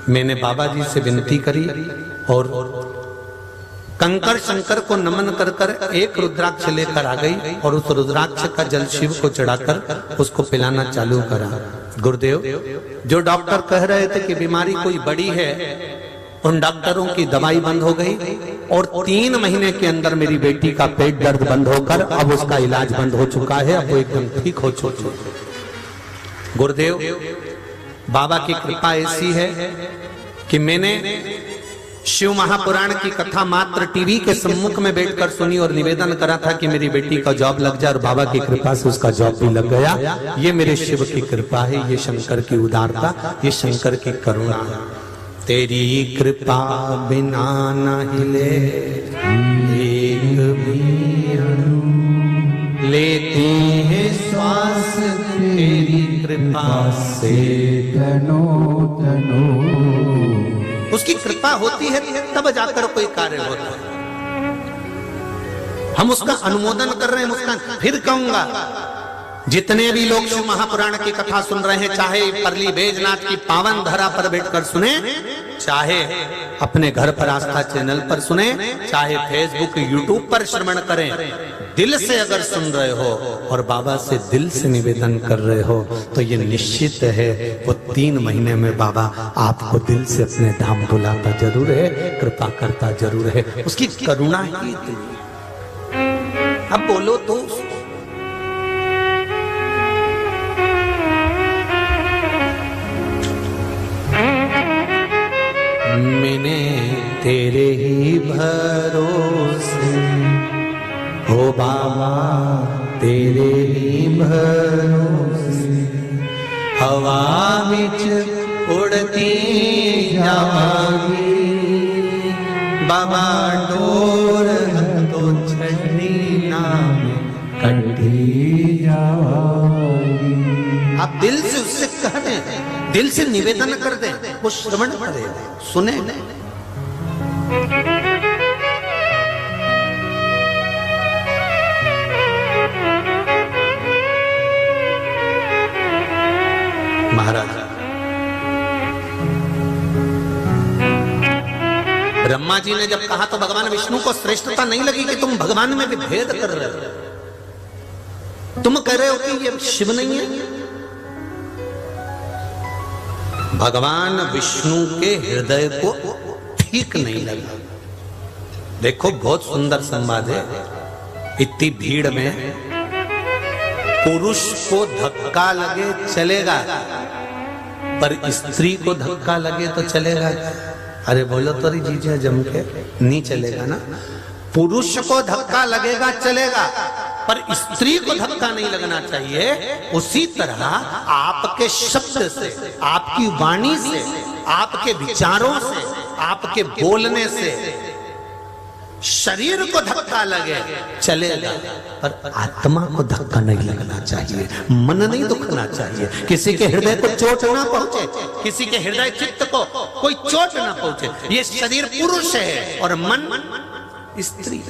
S1: मैंने बाबा जी से विनती करी और कंकर शंकर को नमन कर कर एक रुद्राक्ष लेकर आ गई और उस रुद्राक्ष का जल शिव को चढ़ाकर उसको पिलाना चालू करा। गुरुदेव, जो डॉक्टर कह रहे थे कि बीमारी कोई बड़ी है, उन डॉक्टरों की दवाई बंद हो गई और 3 महीने के अंदर मेरी बेटी का पेट दर्द बंद होकर अब उसका इलाज बंद हो चुका है। अब वो एकदम ठीक हो चुकी है। गुरुदेव, बाबा की कृपा ऐसी है कि मैंने शिव महापुराण की कथा मात्र टीवी के सम्मुख में बैठकर सुनी और निवेदन करा था कि मेरी बेटी का जॉब लग जाए, और बाबा की कृपा से उसका जॉब भी लग गया। ये मेरे शिव की कृपा है, ये शंकर की उदारता, ये शंकर की करुणा है। तेरी कृपा बिना न हिले एक भी अणु, लेते हैं श्वास तेरी कृपा से
S2: तनो तनो।
S1: उसकी कृपा होती है तब जाकर कोई कार्य होता है। हम उसका अनुमोदन कर रहे हैं। मुस्कान फिर कहूंगा, जितने भी लोग शिव महापुराण की कथा सुन रहे हैं, चाहे परली बैजनाथ की पावन धरा पर बैठकर सुने, चाहे अपने घर पर आस्था चैनल पर सुने, चाहे फेसबुक यूट्यूब पर श्रवण करें, दिल से अगर सुन रहे हो और बाबा से दिल से निवेदन कर रहे हो तो ये निश्चित है वो 3 महीने में बाबा आपको दिल से अपने धाम बुलाता जरूर है, कृपा करता जरूर है। उसकी करुणा ही इतनी। अब बोलो तो मैंने तेरे ही भरोसे हो बाबा, तेरे ही भरोसे हवा विच उड़ती जावांगी, बाबा डोर तो छड़ी नाम कटी जावांगी। आप दिल से उससे कह दें, दिल से निवेदन कर दें, वो श्रवण करे, सुने। महाराज, ब्रह्मा जी ने जब कहा तो भगवान विष्णु को श्रेष्ठता नहीं लगी कि तुम भगवान में भी भेद कर रहे हो। तुम कह रहे हो कि ये शिव नहीं है। भगवान विष्णु के हृदय को ठीक नहीं लगा। देखो, बहुत सुंदर संवाद है। इतनी भीड़ में पुरुष को धक्का लगे चलेगा, पर स्त्री को धक्का लगे तो चलेगा? अरे बोलो तो जीजा जम के, नहीं चलेगा ना। पुरुष को धक्का लगेगा चलेगा, पर स्त्री को धक्का नहीं लगना चाहिए। उसी तरह आपके शब्द से, आपकी वाणी से, आपके विचारों से, आपके बोलने से शरीर को धक्का लगे चलेगा, पर आत्मा को धक्का नहीं लगना चाहिए, मन नहीं दुखना चाहिए, किसी के हृदय को चोट ना पहुंचे, किसी के हृदय चित्त को कोई चोट ना पहुंचे। ये शरीर पुरुष है और मन स्त्री।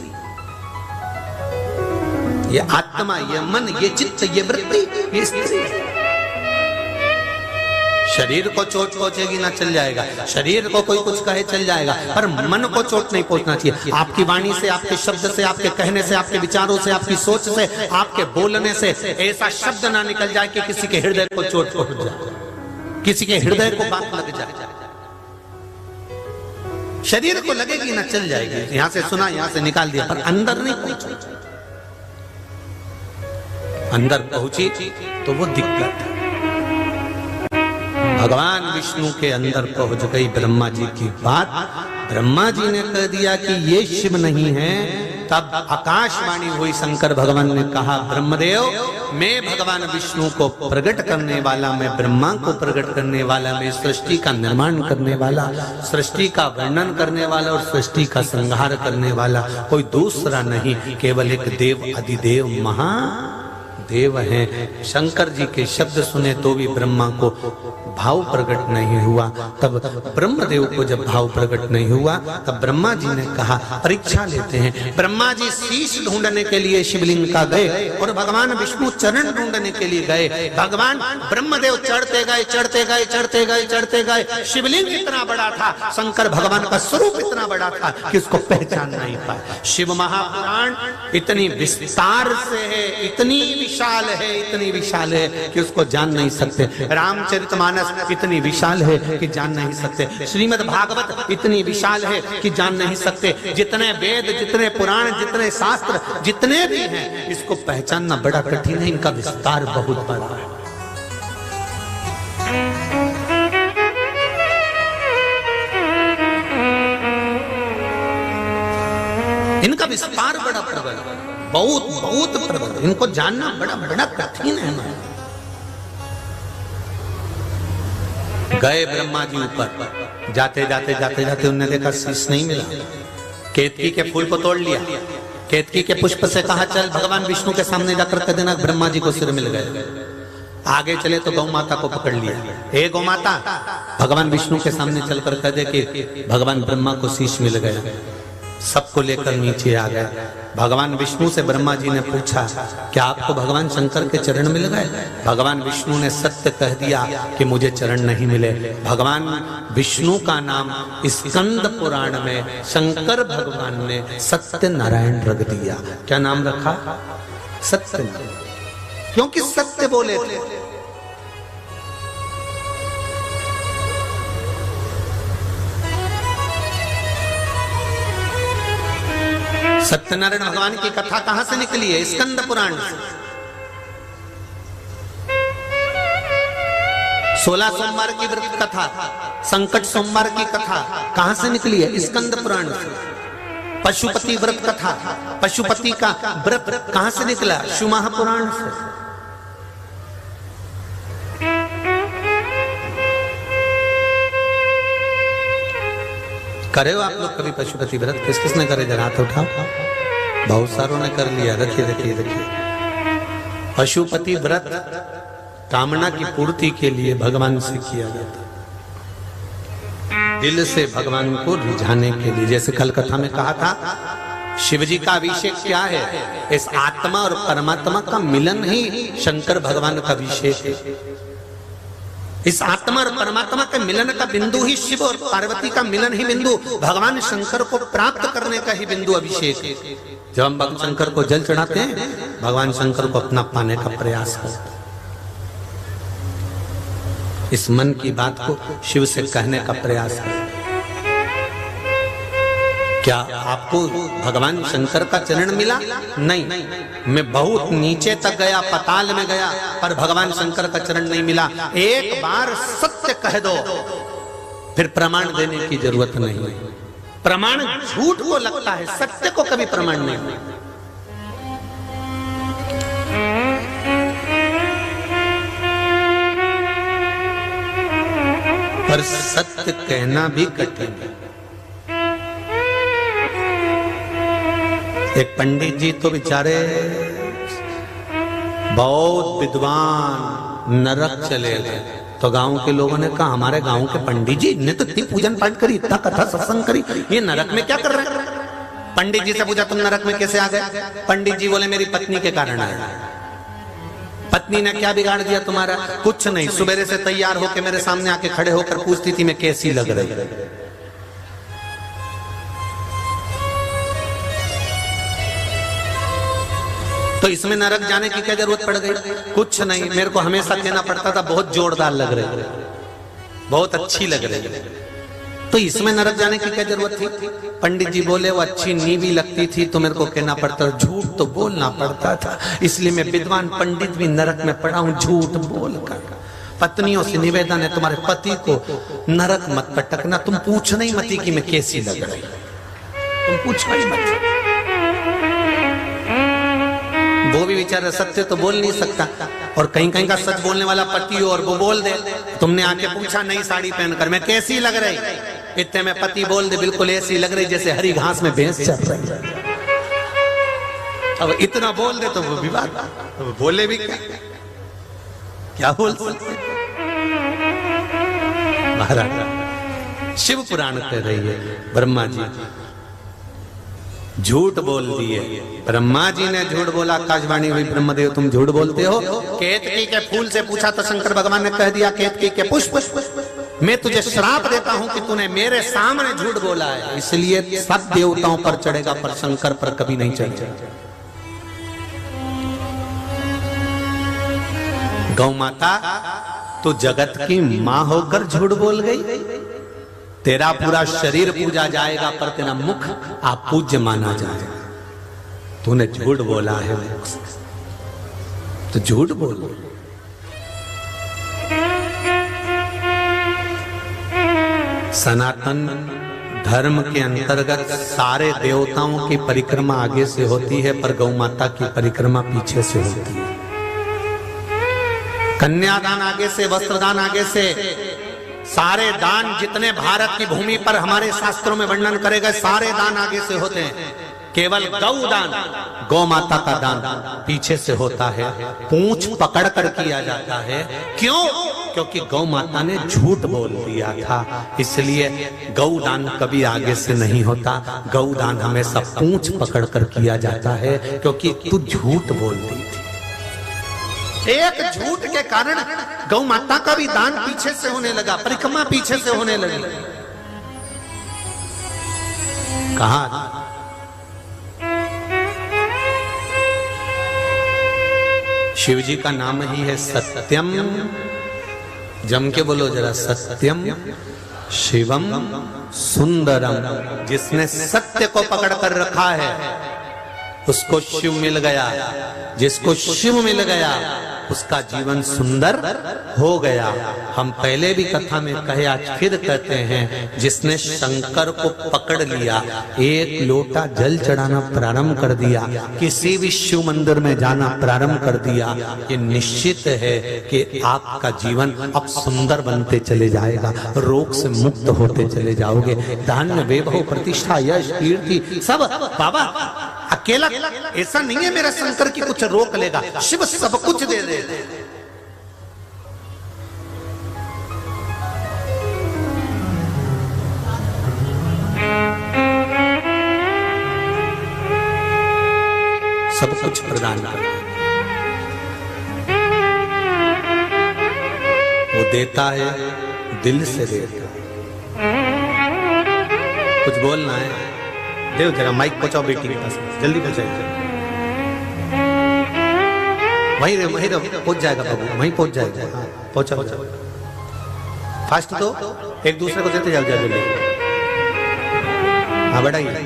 S1: ये आत्मा, ये मन, ये चित्त, ये वृत्ति, ये स्त्री। शरीर को चोट पहुंचेगी ना, चल जाएगा। शरीर को कोई कुछ कहे चल जाएगा, पर मन को चोट नहीं पहुंचना चाहिए। आपकी वाणी से, आपके शब्द से, आपके कहने से, आपके विचारों से, आपकी सोच से, आपके बोलने से ऐसा शब्द ना निकल जाए कि किसी के हृदय को चोट पहुंच जाए, किसी के हृदय को बात लग जाए। शरीर को लगेगी ना, चल जाएगी। यहां से सुना, यहां से निकाल दिया, पर अंदर नहीं पहुंचा। अंदर पहुंची तो वो दिक्कत भगवान विष्णु के अंदर पहुंच गई ब्रह्मा जी की बात। ब्रह्मा जी ने कह दिया कि ये शिव नहीं है। तब आकाशवाणी हुई, शंकर भगवान ने कहा, ब्रह्मदेव, मैं भगवान विष्णु को प्रकट करने वाला, मैं ब्रह्मा को प्रकट करने वाला, मैं सृष्टि का निर्माण करने वाला, सृष्टि का वर्णन करने वाला और सृष्टि का संहार करने वाला कोई दूसरा नहीं, केवल एक देव अधिदेव महादेव है। शंकर जी के शब्द सुने तो भी ब्रह्मा को भाव प्रकट नहीं हुआ। तब ब्रह्मदेव को जब भाव प्रकट नहीं हुआ तब ब्रह्मा जी ने कहा, परीक्षा लेते हैं। ब्रह्मा जी शीश ढूंढने के लिए शिवलिंग का गए और भगवान विष्णु चरण ढूंढने के लिए गए। भगवान ब्रह्मदेव चढ़ते गए, चढ़ते गए, चढ़ते गए, चढ़ते गए। शिवलिंग इतना बड़ा था, शंकर भगवान का स्वरूप इतना बड़ा था कि उसको पहचान नहीं पाए। शिव महापुराण इतनी विस्तार से है, इतनी विशाल है, इतनी विशाल है कि उसको जान नहीं सकते। रामचरितमानस इतनी विशाल है कि जान नहीं सकते। श्रीमद् भागवत इतनी विशाल है कि जान नहीं सकते। जितने वेद, जितने पुराण, जितने शास्त्र, जितने भी हैं, इसको पहचानना बड़ा कठिन है। इनका विस्तार बहुत बड़ा है। इनका विस्तार बड़ा प्रबल, बहुत बहुत प्रबल। इनको जानना बड़ा बड़ा कठिन है। गए ब्रह्मा जी ऊपर, जाते जाते जाते जाते उन्होंने देखा शीश नहीं मिला। केतकी के फूल को तोड़ लिया, केतकी के पुष्प से कहा, चल भगवान विष्णु के सामने जाकर कह देना ब्रह्मा जी को सिर मिल गए। आगे चले तो गौ माता को पकड़ लिया, हे गौ माता, भगवान विष्णु के सामने चलकर कह दे कि भगवान ब्रह्मा को शीश मिल गया। सबको लेकर नीचे आ गए। भगवान विष्णु से ब्रह्मा जी ने पूछा, क्या आपको भगवान शंकर के चरण मिल गए? भगवान विष्णु ने सत्य कह दिया कि मुझे चरण नहीं मिले। भगवान विष्णु का नाम स्कंद पुराण में शंकर भगवान ने सत्य नारायण रख दिया। क्या नाम रखा? सत्य नारायण, क्योंकि सत्य बोले थे। सत्यनारायण भगवान की कथा कहां से निकली है? स्कंद पुराण से। 16 सोमवार की व्रत कथा, संकट सोमवार की कथा कहां से निकली है? स्कंद पुराण से। पशुपति व्रत कथा, पशुपति का व्रत कहां से निकला? शिव महापुराण से। करे हो आप लोग कभी पशुपति व्रत? किस किसने करे? जरा हाथ उठाओ। बहुत सारों ने कर लिया। रखिए रखिए रखिए। पशुपति व्रत कामना की पूर्ति के लिए भगवान से किया जाता, दिल से भगवान को रिझाने के लिए। जैसे कल कथा में कहा था, शिव जी का अभिषेक क्या है? इस आत्मा और परमात्मा का मिलन ही शंकर भगवान का अभिषेक है। इस आत्मा और परमात्मा के मिलन का बिंदु ही शिव और पार्वती का मिलन ही बिंदु भगवान शंकर को प्राप्त करने का ही बिंदु अभिषेक है। जब हम भगवान शंकर को जल चढ़ाते हैं, भगवान शंकर को अपना पाने का प्रयास करते हैं। इस मन की बात को शिव से कहने का प्रयास करें। क्या आपको भगवान शंकर का चरण मिला? नहीं, मैं बहुत नीचे तक गया, पताल में गया, पर भगवान शंकर का चरण नहीं मिला। एक बार सत्य कह दो, फिर प्रमाण देने की जरूरत नहीं। प्रमाण झूठ को लगता है, सत्य को कभी प्रमाण नहीं। पर सत्य कहना भी कठिन है। एक पंडित जी तो बेचारे बहुत विद्वान, नरक चले गए। तो गांव के लोगों ने कहा, हमारे गांव के पंडित जी ने तो इतनी पूजन पाठ करी, इतना कथा सत्संग करी, ये नरक में क्या कर रहे हैं? पंडित जी से पूछा, तुम नरक में कैसे आ गए? पंडित जी बोले, मेरी पत्नी के कारण आया। पत्नी ने क्या बिगाड़ दिया तुम्हारा? कुछ नहीं, सुबह से तैयार होकर मेरे सामने आके खड़े होकर पूछती थी मैं कैसी लग रही है। तो इसमें नरक जाने की क्या जरूरत पड़ गई? कुछ नहीं, मेरे को हमेशा कहना पड़ता था बहुत जोरदार लग रही है, बहुत अच्छी लग रही है। तो इसमें नरक जाने की क्या जरूरत थी? पंडित जी बोले वो अच्छी नीवी लगती थी तो मेरे को कहना पड़ता, झूठ तो बोलना पड़ता था, इसलिए मैं विद्वान पंडित भी नरक में पड़ा हूं झूठ बोलकर। पत्नियों से निवेदन है, तुम्हारे पति को नरक मत पटकना, तुम पूछना ही मत कि मैं कैसी लग रही, तुम पूछना ही मत। वो भी बेचारा सत्य तो बोल नहीं सकता, और कहीं कहीं का सच बोलने वाला पति हो और वो बोल दे, तुमने आके पूछा नई साड़ी पहनकर मैं कैसी लग रही, इतने में पति बोल दे बिल्कुल ऐसी लग रही जैसे हरी घास में भैंस चल रही है। अब इतना बोल दे तो वो विवाद, तो वो बोले भी क्या बोल सकते। महाराज शिव पुराण कह रही है, ब्रह्मा जी झूठ बोल दिए, ब्रह्मा जी ने झूठ बोला, आकाशवाणी हुई, ब्रह्मदेव तुम झूठ बोलते हो। केतकी के फूल से पूछा तो शंकर भगवान ने कह दिया केतकी के पुष्प, मैं तुझे श्राप देता हूं कि तूने मेरे सामने झूठ बोला है, इसलिए सब देवताओं पर चढ़ेगा पर शंकर पर कभी नहीं चढ़ेगा। गौ माता तो जगत की मां होकर झूठ बोल गई, तेरा पूरा शरीर पूजा जाएगा पर तेरा मुख आप पूज्य माना जाएगा, तूने झूठ बोला है तो झूठ बोल। सनातन धर्म के अंतर्गत सारे देवताओं की परिक्रमा आगे से होती है पर गौ माता की परिक्रमा पीछे से होती है। कन्यादान आगे से, वस्त्रदान आगे से, सारे दान जितने भारत की भूमि पर हमारे शास्त्रों में वर्णन करेगा सारे दान आगे से होते हैं, केवल गौ दान, गौ माता का दान पीछे से होता है, पूंछ पकड़ कर किया जाता है। क्यों? क्योंकि गौ माता ने झूठ बोल दिया था, इसलिए गौ दान कभी आगे से नहीं होता, गौ दान हमेशा पूंछ पकड़ कर किया जाता है, क्योंकि तू झूठ बोल दी थी। एक झूठ के कारण गौ माता का भी दान पीछे से होने लगा, परिक्रमा पीछे से होने लगी। कहा शिव जी का नाम ही है सत्यम, जम के बोलो जरा, सत्यम शिवम सुंदरम। जिसने सत्य को पकड़ कर रखा है उसको शिव मिल गया, जिसको शिव मिल गया उसका जीवन सुंदर हो गया। हम पहले भी कथा में कहे, आज फिर कहते हैं, जिसने शंकर को पकड़ लिया, एक लोटा जल चढ़ाना प्रारंभ कर दिया, किसी भी शिव मंदिर में जाना प्रारंभ कर दिया, ये निश्चित है कि आपका जीवन अब सुंदर बनते चले जाएगा, रोग से मुक्त होते चले जाओगे। धान्य, वैभव, प्रतिष्ठा, यश, कीर्ति सब बाबा अकेला ऐसा नहीं है मेरा शंकर की कुछ रोक लेगा, शिव सब कुछ दे दे। सब कुछ प्रदान कर, वो देता है, दिल से देता है। कुछ बोलना है, देव जरा माइक पहुंचाओ बेटी के पास, जल्दी पहुंचाइए। वहीं रहो पहुंच जाएगा बाबू, वहीं पहुंच जाएगा। पहुंचा फास्ट, तो एक दूसरे को देते जाओ जल्दी। हाँ बढ़ाइए।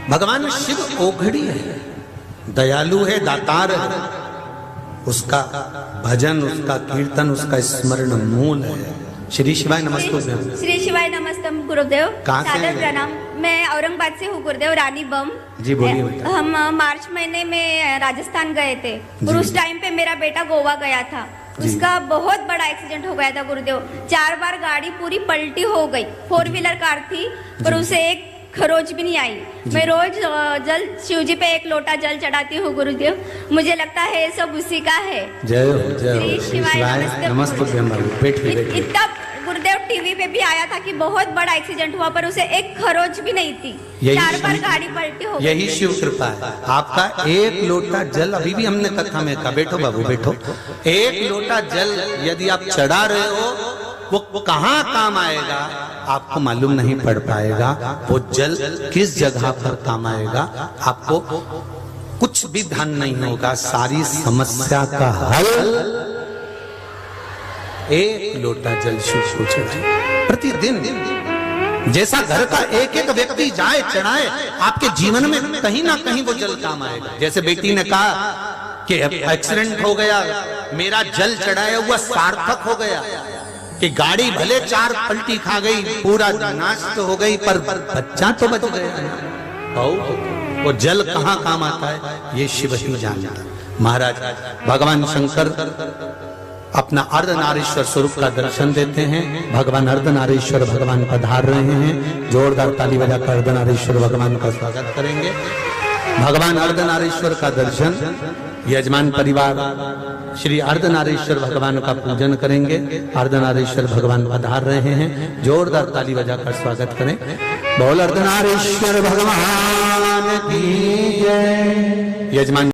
S1: भगवान शिव ओघड़ी है, दयालु है, दातार है, उसका भजन, उसका कीर्तन, उसका स्मरण मूल है। श्री शिवाय नमस्ते।
S3: श्री शिवाय नमस्ते गुरुदेव।
S1: कहाँ से?
S3: सादर प्रणाम। मैं औरंगाबाद से हूँ गुरुदेव, रानी बम।
S1: जी बोलिए।
S3: हम मार्च महीने में राजस्थान गए थे और उस टाइम पे मेरा बेटा गोवा गया था, उसका बहुत बड़ा एक्सीडेंट हो गया था गुरुदेव। 4 बार गाड़ी पूरी पलटी हो गई, 4 व्हीलर कार थी, पर उसे एक खरोच भी नहीं आई। मैं रोज जल शिव जी पे 1 लोटा जल चढ़ाती हूँ गुरुदेव, मुझे लगता है सब उसी का है।
S1: जय हो, जय हो।
S3: श्री शिवाय नमस्ते। इतना गुरुदेव टीवी पे भी आया था कि बहुत बड़ा एक्सीडेंट हुआ, पर उसे एक खरोच भी नहीं थी, 4 बार गाड़ी पलटी हो गई।
S1: यही शिव कृपा है। आपका 1 लोटा जल, अभी भी हमने कथा में कहा, बैठो बाबू बैठो, 1 लोटा जल यदि आप चढ़ा रहे हो, वो कहाँ काम आएगा आपको मालूम नहीं पड़ पाएगा। वो जल किस जगह पर काम आएगा आपको कुछ भी ध्यान नहीं होगा, सारी समस्या का हल एक लोटा जल शिव को चढ़ाए प्रतिदिन। जैसा घर का एक एक व्यक्ति जाए चढ़ाए, आपके जीवन में कहीं ना कहीं वो जल काम आएगा। जैसे बेटी ने कहा कि एक्सीडेंट हो गया, मेरा जल चढ़ाया हुआ सार्थक हो गया, कि गाड़ी भले 4 पलटी खा गई, पूरा नाश तो हो गई, पर बच्चा तो बच गया। वो जल कहाँ काम आता है ये शिव ही जानता। महाराज भगवान शंकर अपना अर्धनारीश्वर स्वरूप का दर्शन देते हैं। भगवान अर्धनारीश्वर भगवान पधार रहे हैं। जोरदार ताली बजाकर अर्धनारीश्वर भगवान का स्वागत करेंगे। भगवान अर्धनारीश्वर का दर्शन यजमान परिवार श्री अर्धनारीश्वर भगवान का पूजन करेंगे। अर्धनारीश्वर भगवान पधार रहे हैं। जोरदार ताली बजाकर स्वागत करें। बोल अर्धनारीश्वर भगवान की जय। यजमान